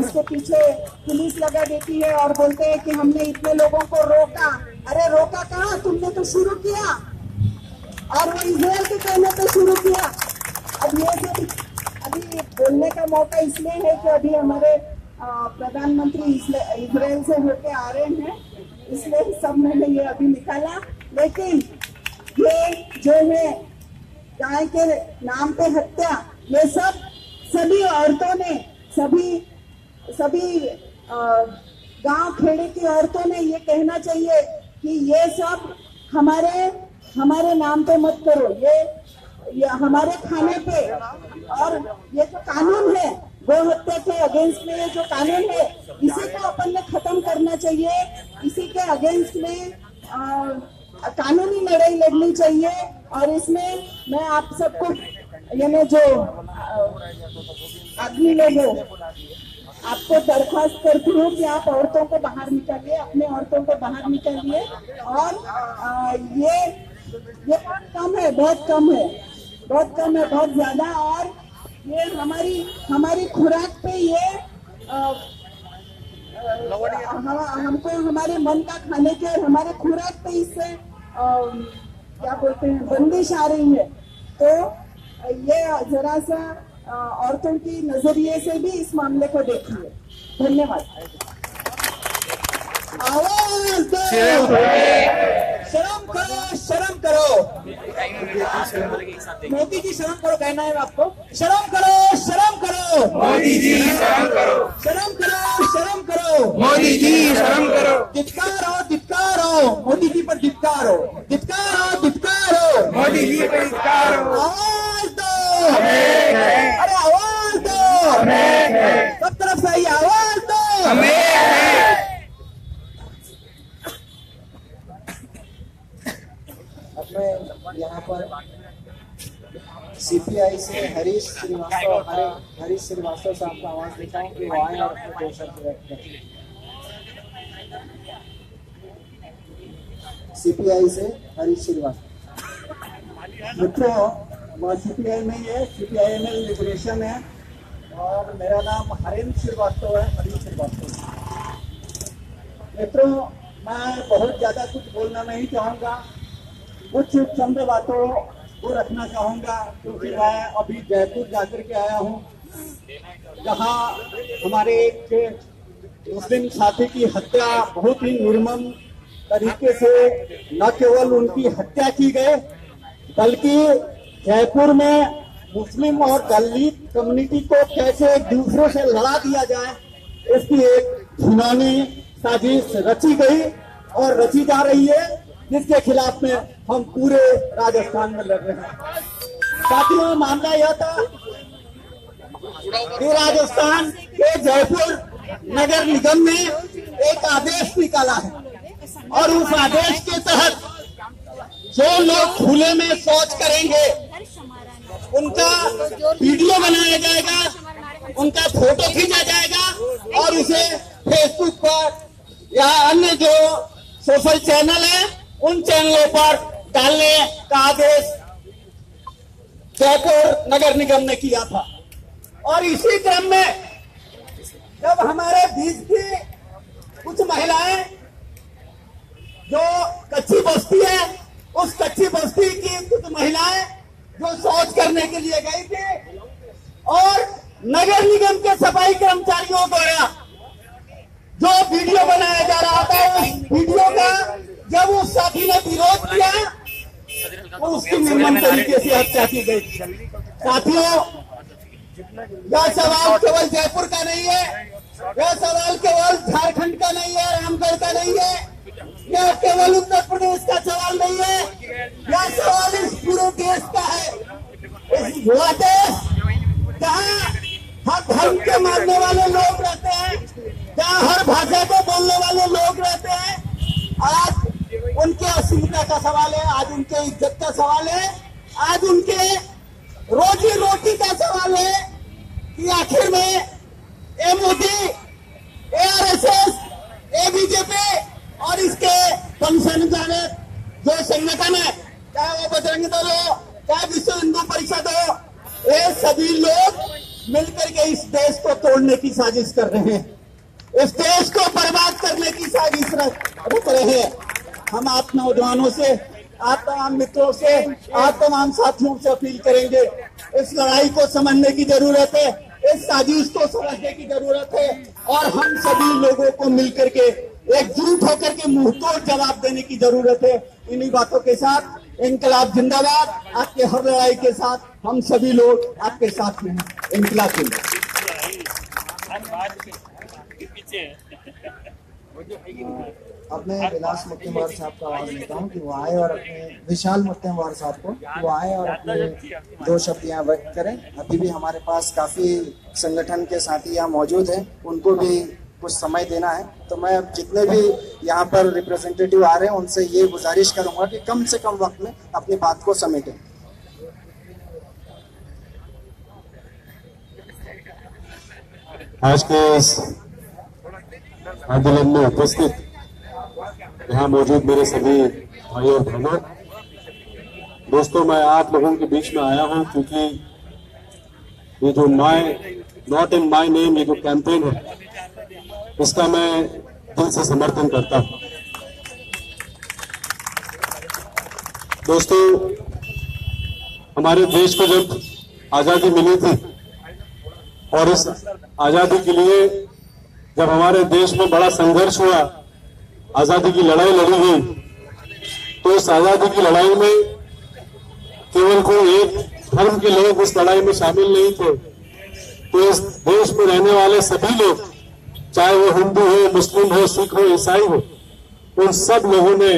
उसके पीछे पुलिस लगा देती है और बोलते हैं कि हमने इतने लोगों को रोका। अरे रोका कहाँ, तुमने तो शुरू किया, और वो इजराइल के कहने पे शुरू किया। अब ये सब अभी बोलने का मौका इसलिए है कि अभी हमारे प्रधानमंत्री इजराइल से होके आ रहे हैं, इसलिए सब मैंने ये अभी निकाला। लेकिन ये जो है गाय के नाम पे हत्या, ये सब सभी औरतों ने, सभी गांव खेड़े की औरतों ने ये कहना चाहिए कि ये सब हमारे नाम पे मत करो, ये हमारे खाने पे। और ये जो कानून है गो हत्या के अगेंस्ट में, ये जो कानून है इसी को अपन ने खत्म करना चाहिए, इसी के अगेंस्ट में कानूनी लड़ाई लड़नी चाहिए। और इसमें मैं आप सबको, यानी जो आदमी लोग हो, आपको दरख्वास्त करती हूँ कि आप औरतों को बाहर निकालिए, अपने औरतों को बाहर निकालिए। और ये बहुत कम है, बहुत कम है, बहुत ज्यादा। और ये हमारी खुराक पे ये हमको हमारे मन का खाने के और हमारे खुराक पे इससे क्या बोलते हैं, बंदिश आ रही है। तो ये जरा सा औरतों की नजरिए से भी इस मामले को देखिए। धन्यवाद। आवाज दो, शर्म करो, शर्म करो, मोदी जी शर्म करो, कहना है आपको, शर्म करो, शर्म करो, मोदी जी शर्म करो, शर्म करो, शर्म करो, मोदी जी शर्म करो, धिक्कारो, मोदी जी पर धिक्कारो, धिक्कारो, मोदी जी पर धिक्कारो। आवाज दो, अरे आवाज दो, सब तरफ से आवाज दो। मैं यहाँ पर सीपीआई से हरीश श्रीवास्तव साहब को आवाज देता हूँ कि वो आए और अपने 2 शब्द व्यक्त करें। सीपीआई से हरीश श्रीवास्तव। मित्रों, वह सीपीआई में है, CPIML लिबरेशन है, और मेरा नाम हरीश श्रीवास्तव है। मित्रों, मैं बहुत ज्यादा कुछ बोलना नहीं चाहूँगा, कुछ चंद बातों को रखना चाहूँगा, क्योंकि मैं अभी जयपुर जाकर के आया हूँ, जहाँ हमारे एक मुस्लिम साथी की हत्या बहुत ही निर्मम तरीके से न केवल उनकी हत्या की गई, बल्कि जयपुर में मुस्लिम और दलित कम्युनिटी को कैसे एक दूसरे से लड़ा दिया जाए, इसकी एक घिनौनी साजिश रची गई और रची जा रही है, जिसके खिलाफ में हम पूरे राजस्थान में लड़ रहे हैं। साथियों, मामला यह था कि राजस्थान के जयपुर नगर निगम ने एक आदेश निकाला है और उस आदेश के तहत जो लोग खुले में शौच करेंगे उनका वीडियो बनाया जाएगा, उनका फोटो खींचा जाएगा और उसे फेसबुक पर या अन्य जो सोशल चैनल है उन चैनलों पर डालने का आदेश जयपुर नगर निगम ने किया था। और इसी क्रम में जब हमारे बीच की कुछ महिलाएं जो कच्ची बस्ती है, उस कच्ची बस्ती की कुछ महिलाएं जो शौच करने के लिए गई थी और नगर निगम के सफाई कर्मचारियों द्वारा जो वीडियो बनाया जा रहा था, उस वीडियो का जब उस साथी ने विरोध किया तो उसकी निर्मम तरीके से हत्या की गई। साथियों, यह सवाल केवल जयपुर का नहीं है, यह सवाल केवल झारखंड का नहीं है, रामगढ़ का नहीं है, यह केवल उत्तर प्रदेश का सवाल नहीं है, यह सवाल इस पूरे देश का है। इस युवा देश जहाँ हर धर्म के मानने वाले लोग रहते हैं, जहाँ हर भाषा को बोलने वाले लोग रहते हैं, आज उनके अस्मिता का सवाल है, आज उनके इज्जत का सवाल है, आज उनके रोजी रोटी का सवाल है कि आखिर में ए मोदी, ए आरएसएस, ए बीजेपी और इसके वंशानुसार जो संगठन है, चाहे वो बजरंग दल हो, चाहे विश्व हिंदू परिषद हो, ये सभी लोग मिलकर के इस देश को तोड़ने की साजिश कर रहे हैं, इस देश को बर्बाद करने की साजिश रच रहे हैं। हम आप नौजवानों से, आप तमाम मित्रों से, आप तमाम साथियों से अपील करेंगे, इस लड़ाई को समझने की जरूरत है, इस साजिश को समझने की जरूरत है और हम सभी लोगों को मिलकर के एकजुट होकर के मुंहतोड़ जवाब देने की जरूरत है। इन्हीं बातों के साथ इनकलाब जिंदाबाद, आपके हर लड़ाई के साथ हम सभी लोग आपके साथ में हैं। इनकलाब जिंदाबाद। अब मैं विलास मुत्तेमवार साहब का आवाज लेता हूँ कि वो आए और अपने विशाल मुत्तेमवार साहब को वो आए और अपने दो शब्द यहाँ व्यक्त करें। अभी भी हमारे पास काफी संगठन के साथी यहाँ मौजूद हैं, उनको भी कुछ समय देना है। तो मैं अब जितने भी यहाँ पर रिप्रेजेंटेटिव आ रहे हैं उनसे ये गुजारिश करूंगा कि कम से कम वक्त में अपनी बात को समेटें। आज के इस आंदोलन में उपस्थित यहाँ मौजूद मेरे सभी भाई और बहनों, दोस्तों, मैं आप लोगों के बीच में आया हूँ क्योंकि ये जो नॉट इन माई नेम ये जो कैंपेन है, इसका मैं दिल से समर्थन करता हूँ। दोस्तों, हमारे देश को जब आजादी मिली थी और इस आजादी के लिए जब हमारे देश में बड़ा संघर्ष हुआ, आजादी की लड़ाई लड़ी गई, तो इस आजादी की लड़ाई में केवल कोई एक धर्म के लोग इस लड़ाई में शामिल नहीं थे। तो इस देश में रहने वाले सभी लोग, चाहे वो हिंदू हो, मुस्लिम हो, सिख हो, ईसाई हो, उन सब लोगों ने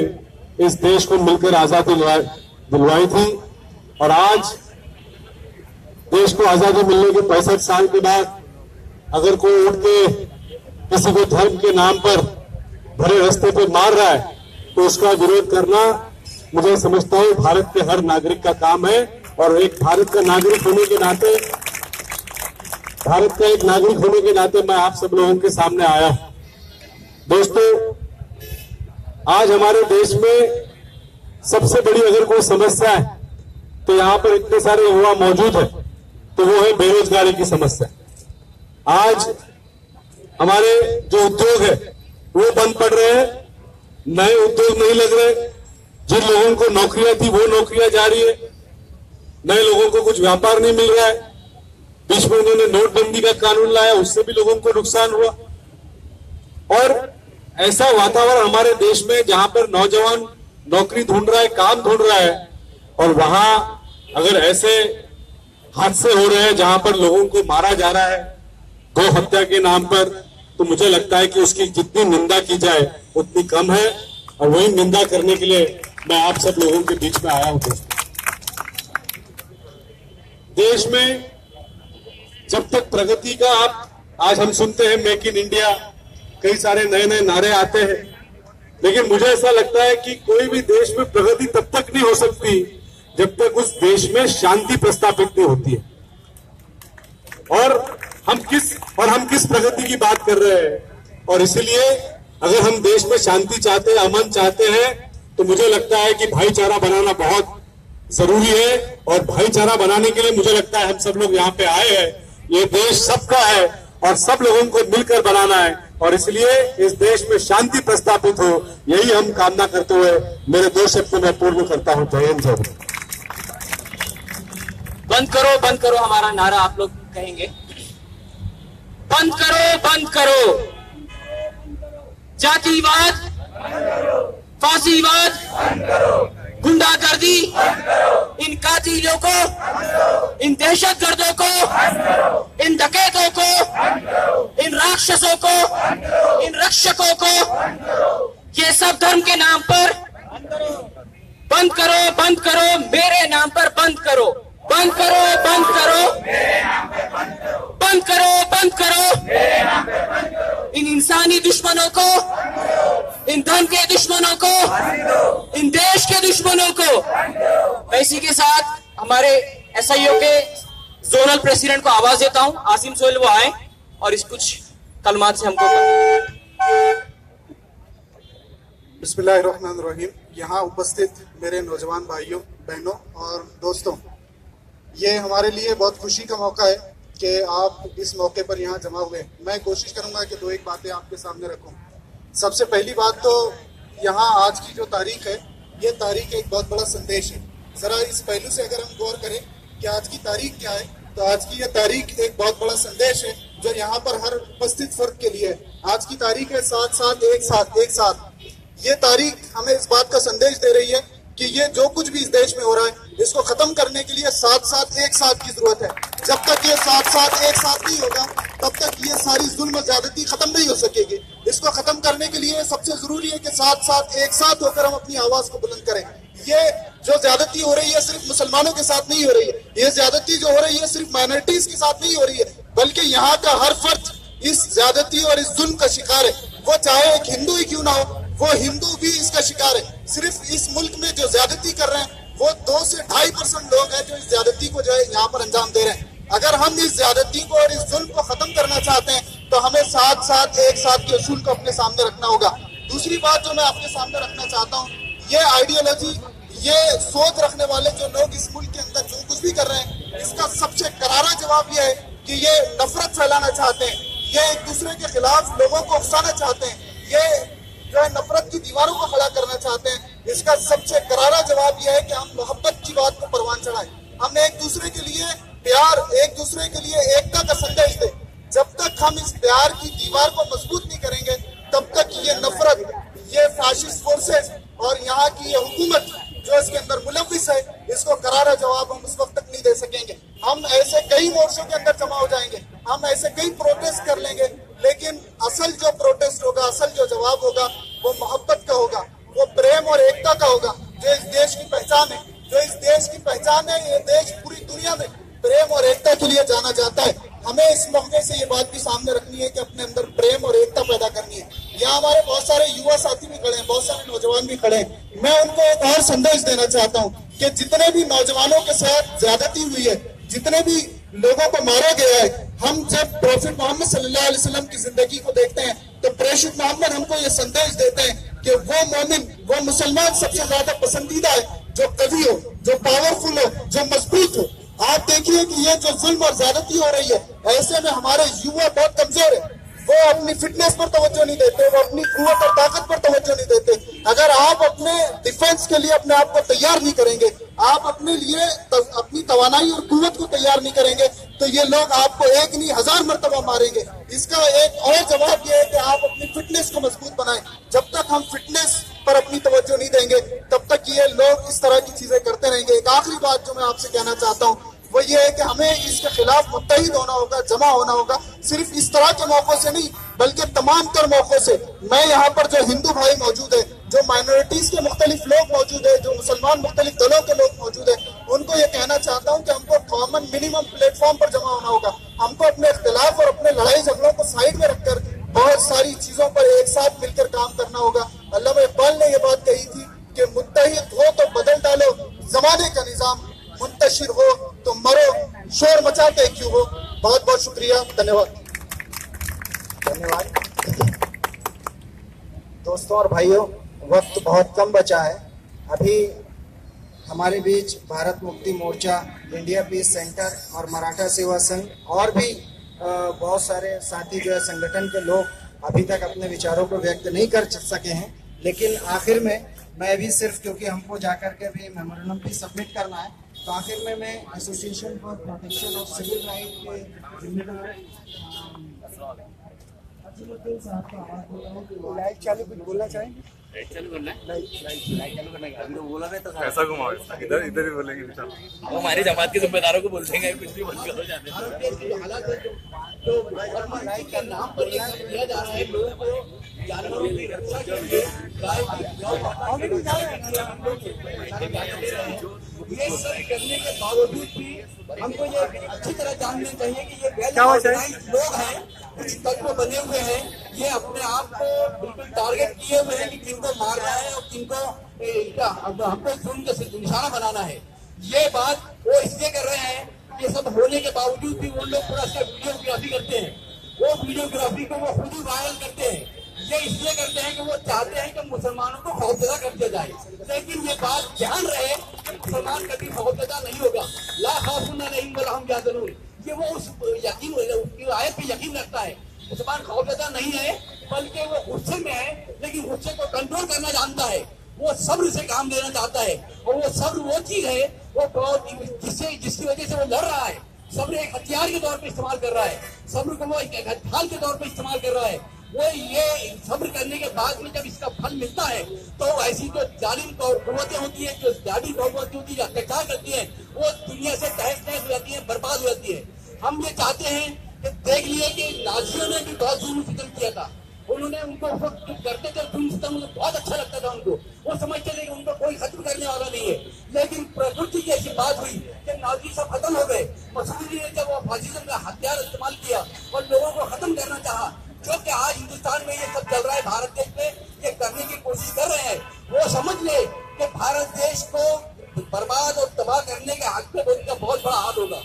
इस देश को मिलकर आजादी दिलवाई थी। और आज देश को आजादी मिलने के 65 साल के बाद अगर कोई उठ के किसी को धर्म के नाम पर भरे रास्ते पे मार रहा है तो उसका विरोध करना, मुझे समझता हूँ, भारत के हर नागरिक का काम है। और एक भारत का नागरिक होने के नाते, मैं आप सब लोगों के सामने आया हूं। दोस्तों, आज हमारे देश में सबसे बड़ी अगर कोई समस्या है तो यहाँ पर इतने सारे युवा मौजूद है, तो वो है बेरोजगारी की समस्या। आज हमारे जो उद्योग है वो बंद पड़ रहे हैं, नए उद्योग नहीं लग रहे, जिन लोगों को नौकरियां थी वो नौकरियां जा रही है, नए लोगों को कुछ व्यापार नहीं मिल रहा है। बीच में उन्होंने नोटबंदी का कानून लाया, उससे भी लोगों को नुकसान हुआ। और ऐसा वातावरण हमारे देश में जहां पर नौजवान नौकरी ढूंढ रहा है, काम ढूंढ रहा है, और वहां अगर ऐसे हादसे हो रहे हैं जहां पर लोगों को मारा जा रहा है गौ हत्या के नाम पर, तो मुझे लगता है कि उसकी जितनी निंदा की जाए उतनी कम है। और वही निंदा करने के लिए मैं आप सब लोगों के बीच में आया हूं। देश में जब तक प्रगति का आज हम सुनते हैं मेक इन इंडिया, कई सारे नए नए नारे आते हैं, लेकिन मुझे ऐसा लगता है कि कोई भी देश में प्रगति तब तक नहीं हो सकती जब तक उस देश में शांति प्रस्थापित नहीं होती है। और हम किस प्रगति की बात कर रहे हैं। और इसलिए अगर हम देश में शांति चाहते हैं, अमन चाहते हैं, तो मुझे लगता है कि भाईचारा बनाना बहुत जरूरी है। और भाईचारा बनाने के लिए मुझे लगता है हम सब लोग यहाँ पे आए हैं। ये देश सबका है और सब लोगों को मिलकर बनाना है, और इसलिए इस देश में शांति प्रस्थापित हो, यही हम कामना करते हुए मेरे 2 शब्द मैं पूर्ण करता हूं। जय हिंद, जय भारत। बंद करो हमारा नारा आप लोग कहेंगे। बंद करो जातिवाद, फांसीवाद, गुंडागर्दी, इन कातिलों को, इन दहशतगर्दों को, इन डकैतों को, इन राक्षसों को, इन रक्षकों को, ये सब धर्म के नाम पर बंद करो, मेरे नाम पर बंद करो, बंद करो इन इंसानी दुश्मनों को, इन धर्म के दुश्मनों को, इन देश के दुश्मनों को। मैं इसी के साथ हमारे एसआईओ के जोनल प्रेसिडेंट को आवाज देता हूं, आसिम सोहेल, वो आए और इस कुछ कलमात से हमको बिस्मिल्लाहिर्रहमानिर्रहीम। यहाँ उपस्थित मेरे नौजवान भाइयों, बहनों और दोस्तों, ये हमारे लिए बहुत खुशी का मौका है कि आप इस मौके पर यहाँ जमा हुए। मैं कोशिश करूंगा कि 2-1 बातें आपके सामने रखूं। सबसे पहली बात तो यहाँ आज की जो तारीख है, ये तारीख एक बहुत बड़ा संदेश है। जरा इस पहलू से अगर हम गौर करें कि आज की तारीख क्या है, तो आज की ये तारीख एक बहुत बड़ा संदेश है जो यहाँ पर हर उपस्थित फर्द के लिए है। आज की तारीख है 7-7 एक साथ। ये तारीख हमें इस बात का संदेश दे रही है कि ये जो कुछ भी इस देश में हो रहा है, इसको खत्म करने के लिए 7-7 एक साथ की जरूरत है। जब तक ये 7-7 एक साथ नहीं होगा, तब तक ये सारी जुल्म और ज्यादती खत्म नहीं हो सकेगी। इसको खत्म करने के लिए सबसे जरूरी है कि 7-7 एक साथ होकर हम अपनी आवाज को बुलंद करें। ये जो ज्यादती हो रही है सिर्फ मुसलमानों के साथ नहीं हो रही है, ये ज्यादती जो हो रही है सिर्फ माइनॉरिटीज के साथ नहीं हो रही है, बल्कि यहाँ का हर फर्द इस ज्यादती और इस जुल्म का शिकार है। वो चाहे एक हिंदू ही क्यों ना हो, वो हिंदू भी इसका शिकार है। सिर्फ इस मुल्क में जो ज्यादती कर रहे हैं वो 2 से 2.5% लोग हैं जो इस ज्यादती को जो है यहाँ पर अंजाम दे रहे हैं। अगर हम इस ज्यादती को और इस जुल्म को खत्म करना चाहते हैं तो हमें 7-7 एक साथ के उसूल को अपने सामने रखना होगा। दूसरी बात जो मैं आपके सामने रखना चाहता हूँ, ये आइडियोलॉजी, ये सोच रखने वाले जो लोग इस मुल्क के अंदर जो कुछ भी कर रहे हैं, इसका सबसे करारा जवाब यह है कि ये नफरत फैलाना चाहते हैं, ये एक दूसरे के खिलाफ लोगों को उकसाना चाहते हैं, ये जो है नफरत की दीवारों को खड़ा करना चाहते हैं। इसका सबसे करारा जवाब यह है कि हम मोहब्बत की बात को परवान चढ़ाएं, हम एक दूसरे के लिए प्यार, एक दूसरे के लिए एकता का संदेश दें। जब तक हम इस प्यार की दीवार को मजबूत नहीं करेंगे, तब तक ये नफरत, ये फाशिस्ट फोर्सेस और यहाँ की ये हुकूमत जो इसके अंदर मुलविस है, इसको करारा जवाब हम उस वक्त तक नहीं दे सकेंगे। हम ऐसे कई मोर्चों के अंदर जमा हो जाएंगे, हम ऐसे कई प्रोटेस्ट कर लेंगे, लेकिन असल जो प्रोटेस्ट होगा, असल जो जवाब होगा, वो मोहब्बत का होगा, वो प्रेम और एकता का होगा, जो इस देश की पहचान है, जो इस देश की पहचान है। ये देश पूरी दुनिया में प्रेम और एकता के लिए जाना जाता है। हमें इस मौके से ये बात भी सामने रखनी है कि अपने अंदर प्रेम और एकता पैदा करनी है। यहाँ हमारे बहुत सारे युवा साथी भी खड़े हैं, बहुत सारे नौजवान भी खड़े हैं। मैं उनको एक और संदेश देना चाहता हूँ कि जितने भी नौजवानों के साथ ज्यादती हुई है, जितने भी लोगों को मारा गया है, हम जब प्रॉफिट मोहम्मद सल्लल्लाहु अलैहि वसल्लम की जिंदगी को देखते हैं तो प्रेषित मोहम्मद हमको ये संदेश देते हैं कि वो मोमिन, वो मुसलमान सबसे ज्यादा पसंदीदा है जो कवि हो, जो पावरफुल हो, जो मजबूत हो। आप देखिए कि ये जो जुल्म और ज्यादती हो रही है, ऐसे में हमारे युवा बहुत कमजोर है, वो अपनी फिटनेस पर तवज्जो नहीं देते, वो अपनी कुव्वत और ताकत पर तवज्जो नहीं देते। अगर आप अपने डिफेंस के लिए अपने आप को तैयार नहीं करेंगे, आप अपने लिए अपनी तवानाई और कुव्वत को तैयार नहीं करेंगे, तो ये लोग आपको एक नहीं 1000 मरतबा मारेंगे। इसका एक और जवाब ये है कि आप अपनी फिटनेस को मजबूत बनाएं। जब तक हम फिटनेस पर अपनी तवज्जो नहीं देंगे, तब तक ये लोग इस तरह की चीजें करते रहेंगे। एक आखिरी बात जो मैं आपसे कहना चाहता हूँ वो ये है कि हमें इसके खिलाफ मुत्तहिद होना होगा, जमा होना होगा, सिर्फ इस तरह के मौकों से नहीं बल्कि तमाम तर मौकों से। मैं यहाँ पर जो हिंदू भाई मौजूद है, जो माइनॉरिटीज के मुख्तलिफ लोग मौजूद है, जो मुसलमान मुख्तलिफ दलों के लोग मौजूद है, उनको ये कहना चाहता हूँ कि हमको कॉमन मिनिमम प्लेटफॉर्म पर जमा होना होगा। हमको अपने इख्तिलाफ और अपने लड़ाई झगड़ों को साइड में रखकर बहुत सारी चीजों पर एक साथ मिलकर काम करना होगा। अल्लामा इकबाल ने यह बात कही थी कि मुत्तहिद हो तो बदल डालो जमाने का निजाम, मुंतशिर हो तो मरो, शोर मचाते क्यों हो। बहुत बहुत शुक्रिया, धन्यवाद। दोस्तों और भाइयों, वक्त बहुत कम बचा है। अभी हमारे बीच Bharat Mukti Morcha, India piece centre और मराठा सेवा संघ और भी बहुत सारे साथी जो है संगठन के लोग अभी तक अपने विचारों को व्यक्त नहीं कर सके हैं। लेकिन आखिर में मैं भी सिर्फ, क्योंकि हमको जाकर के भी मेमोरेंडम भी सबमिट करना है, तो आखिर में मैं association for protection of civil right के जिम्मेदार साहब को आवाज दे रहा हूं कि लाइट चालू कुछ बोलना चाहेंगे। लाइट चालू करना है, लाइट चालू करना है। अभी तो बोला नहीं तो ऐसा घुमाओ, इधर इधर ही बोलेंगे। वो हमारी जमात के जिम्मेदारों को बोल देंगे कुछ भी बंद हो जाते हैं। जो हालात है, जो लाइट के नाम पर ये किया जा रहा है, लोगों को जानवरों की रक्षा के लिए गाय ये सब करने के बावजूद भी हमको ये अच्छी तरह जानना चाहिए कि ये वेल ऑर्गेनाइज्ड लोग हैं, कुछ तत्व बने हुए हैं, ये अपने आप को बिल्कुल टारगेट किए हुए हैं कि किनको मारना है और किनको हमको खून का निशाना बनाना है। ये बात वो इसलिए कर रहे हैं, ये सब होने के बावजूद भी वो लोग थोड़ा सा वीडियोग्राफी करते हैं। वो वीडियोग्राफी को वो खुद ही वायरल करते हैं। ये इसलिए करते हैं कि वो चाहते हैं कि मुसलमानों को खौफजदा कर दिया जाए। लेकिन ये बात ध्यान रहे कि मुसलमान कभी खौफजदा नहीं होगा। ला खौफुन अलैहिम वला हुम यहज़नून, ये वो उस यकीन उसकी आयत पे यकीन रखता है। मुसलमान खौफजदा नहीं है, बल्कि वो गुस्से में है, लेकिन गुस्से को कंट्रोल करना जानता है। वो सब्र से काम लेना चाहता है, और वो सब्र वो चीज है वो जिसकी वजह से वो लड़ रहा है। सब्र एक हथियार के तौर पे इस्तेमाल कर रहा है, सब्र को वो एक ढाल के तौर पे इस्तेमाल कर रहा है। वो ये सब्र करने के बाद में जब इसका फल मिलता है तो ऐसी जो जालिम कुव्वतें होती है, जो जाली कुव्वतें होती है, अत्याचार करती है, वो दुनिया से तहस नहस हो जाती है, बर्बाद हो जाती है। हम ये चाहते हैं कि देख लिए कि नाजियों ने भी बहुत जुल्म सितम किया था। उन्होंने उनको करते थे जुल्म सितम, मुझे बहुत अच्छा लगता था उनको। वो समझते थे कि उनको कोई खत्म करने वाला नहीं है। लेकिन प्रकृति की ऐसी बात हुई कि नाजी सब खत्म हो गए। मसूद जी ने जब वो फासिज्म का हथियार इस्तेमाल किया और लोगों को खत्म करना चाहा, जो कि आज हिंदुस्तान में ये सब चल रहा है, भारत देश में ये करने की कोशिश कर रहे हैं, वो समझ ले कि भारत देश को बर्बाद और तबाह करने के हक में उनका बहुत बड़ा हाथ होगा।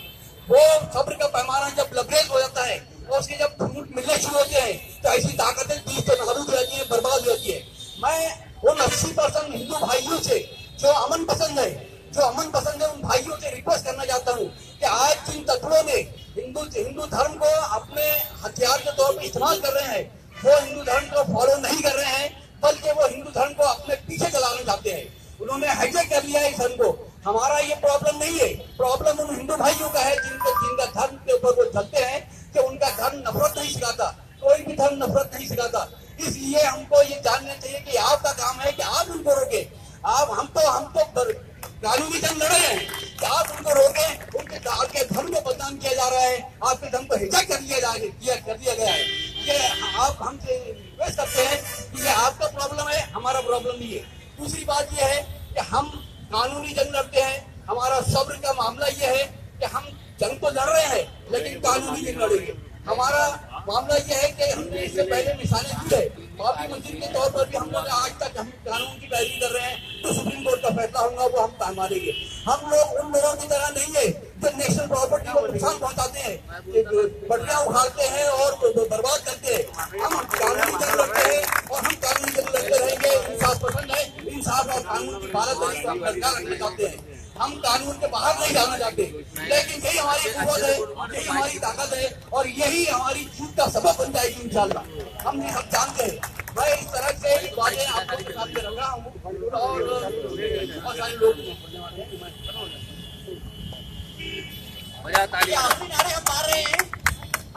वो सब्र का पैमाना जब लबरेज हो जाता है और उसके जब फूट मिलने शुरू होते हैं तो ऐसी ताकतें बीच तो नाबूद हो जाती है, बर्बाद हो जाती है। मैं उन 80% हिंदू भाइयों से जो अमन पसंद है उन भाइयों से रिक्वेस्ट करना चाहता हूँ कि आज जिन तत्वों ने हिंदू धर्म को अपने हथियार के तौर पर इस्तेमाल कर रहे हैं, वो हिंदू धर्म को फॉलो नहीं कर रहे हैं, बल्कि वो हिंदू धर्म को अपने पीछे चलाना चाहते हैं। उन्होंने हाईजैक कर लिया है इस धर्म को। हमारा ये प्रॉब्लम नहीं है, प्रॉब्लम उन हिंदू भाइयों का है जिनका धर्म के ऊपर वो चलते हैं कि उनका धर्म नफरत नहीं सिखाता, कोई भी धर्म नफरत नहीं सिखाता। इसलिए हमको ये जानना चाहिए कि आपका काम है कि आप उनको रोके। हम तो कानूनी जंग लड़े हैं कि आप उनको रोकें। आपके धर्म को बदनाम किया जा रहा है, आपके धर्म को हिजाक कर दिया गया है। ये आप हमसे रिक्वेस्ट करते हैं कि ये आपका प्रॉब्लम है, हमारा प्रॉब्लम नहीं है। दूसरी बात ये है कि हम कानूनी जंग लड़ते हैं। हमारा सब्र का मामला ये है कि हम जंग तो लड़ रहे हैं लेकिन कानूनी जंग लड़ेंगे। हमारा मामला ये है कि हमने इससे पहले मिसालें दी है। बाबरी मस्जिद के तौर पर भी हम लोग आज तक हम कानून की पैरवी कर रहे हैं, तो सुप्रीम कोर्ट का फैसला होगा वो हम मानेंगे। हम लोग उन लोगों की तरह नहीं है जो नेशनल प्रॉपर्टी को नुकसान पहुंचाते हैं, बटियां उखाड़ते हैं और बर्बाद करते हैं। हम कानूनी जंग लड़ते हैं और हम कानूनी जंग लड़ते रहेंगे। इंसाफ पसंद है, इंसाफ और कानून की बात हम बरकरार रखना चाहते हैं। हम कानून के बाहर नहीं जाना चाहते, लेकिन यही हमारी कुव्वत है, यही हमारी ताकत है और यही हमारी जीत का सबब बन जाएगी इंशाल्लाह। हम ये सब जानते हैं। मैं इस तरह से बातें आपके सामने रख रहा हूँ और बहुत सारे लोग आखिरी नारे हम मार रहे हैं।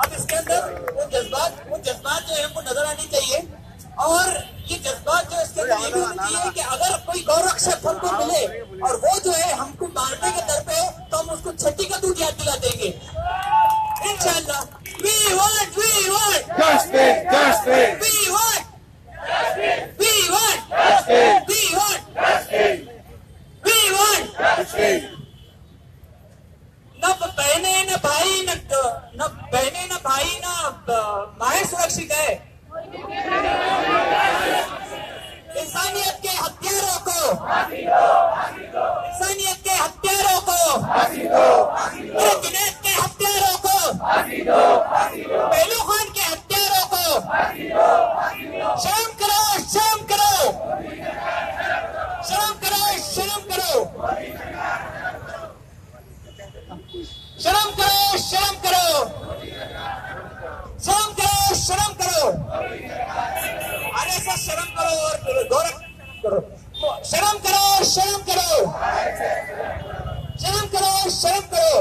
अब इसके अंदर वो जज्बात जो है हमको नजर आनी चाहिए और ये जज्बात जो इसके अंदर ये भी होनी चाहिए कि अगर कोई गौरक्षक हमको मिले और वो जो है हमको मारने के दर पे तो हम उसको छठी का दूध याद दिला देंगे इंशाल्लाह। We want justice, justice. We want justice. न बहने न भाई न माए सुरक्षित है। इंसानियत के हत्यारों को, इंसानियत के हत्यारों को, जुनैद के हत्यारों को, पहलू खान के हत्यारों को शर्म करो, शर्म करो, शर्म करो, शर्म करो, शर्म करो, शर्म करो, शर्म करो, शर्म करो। आरएसएस शर्म करो और गौरव करो। शर्म करो, शर्म करो, शर्म करो, शर्म करो।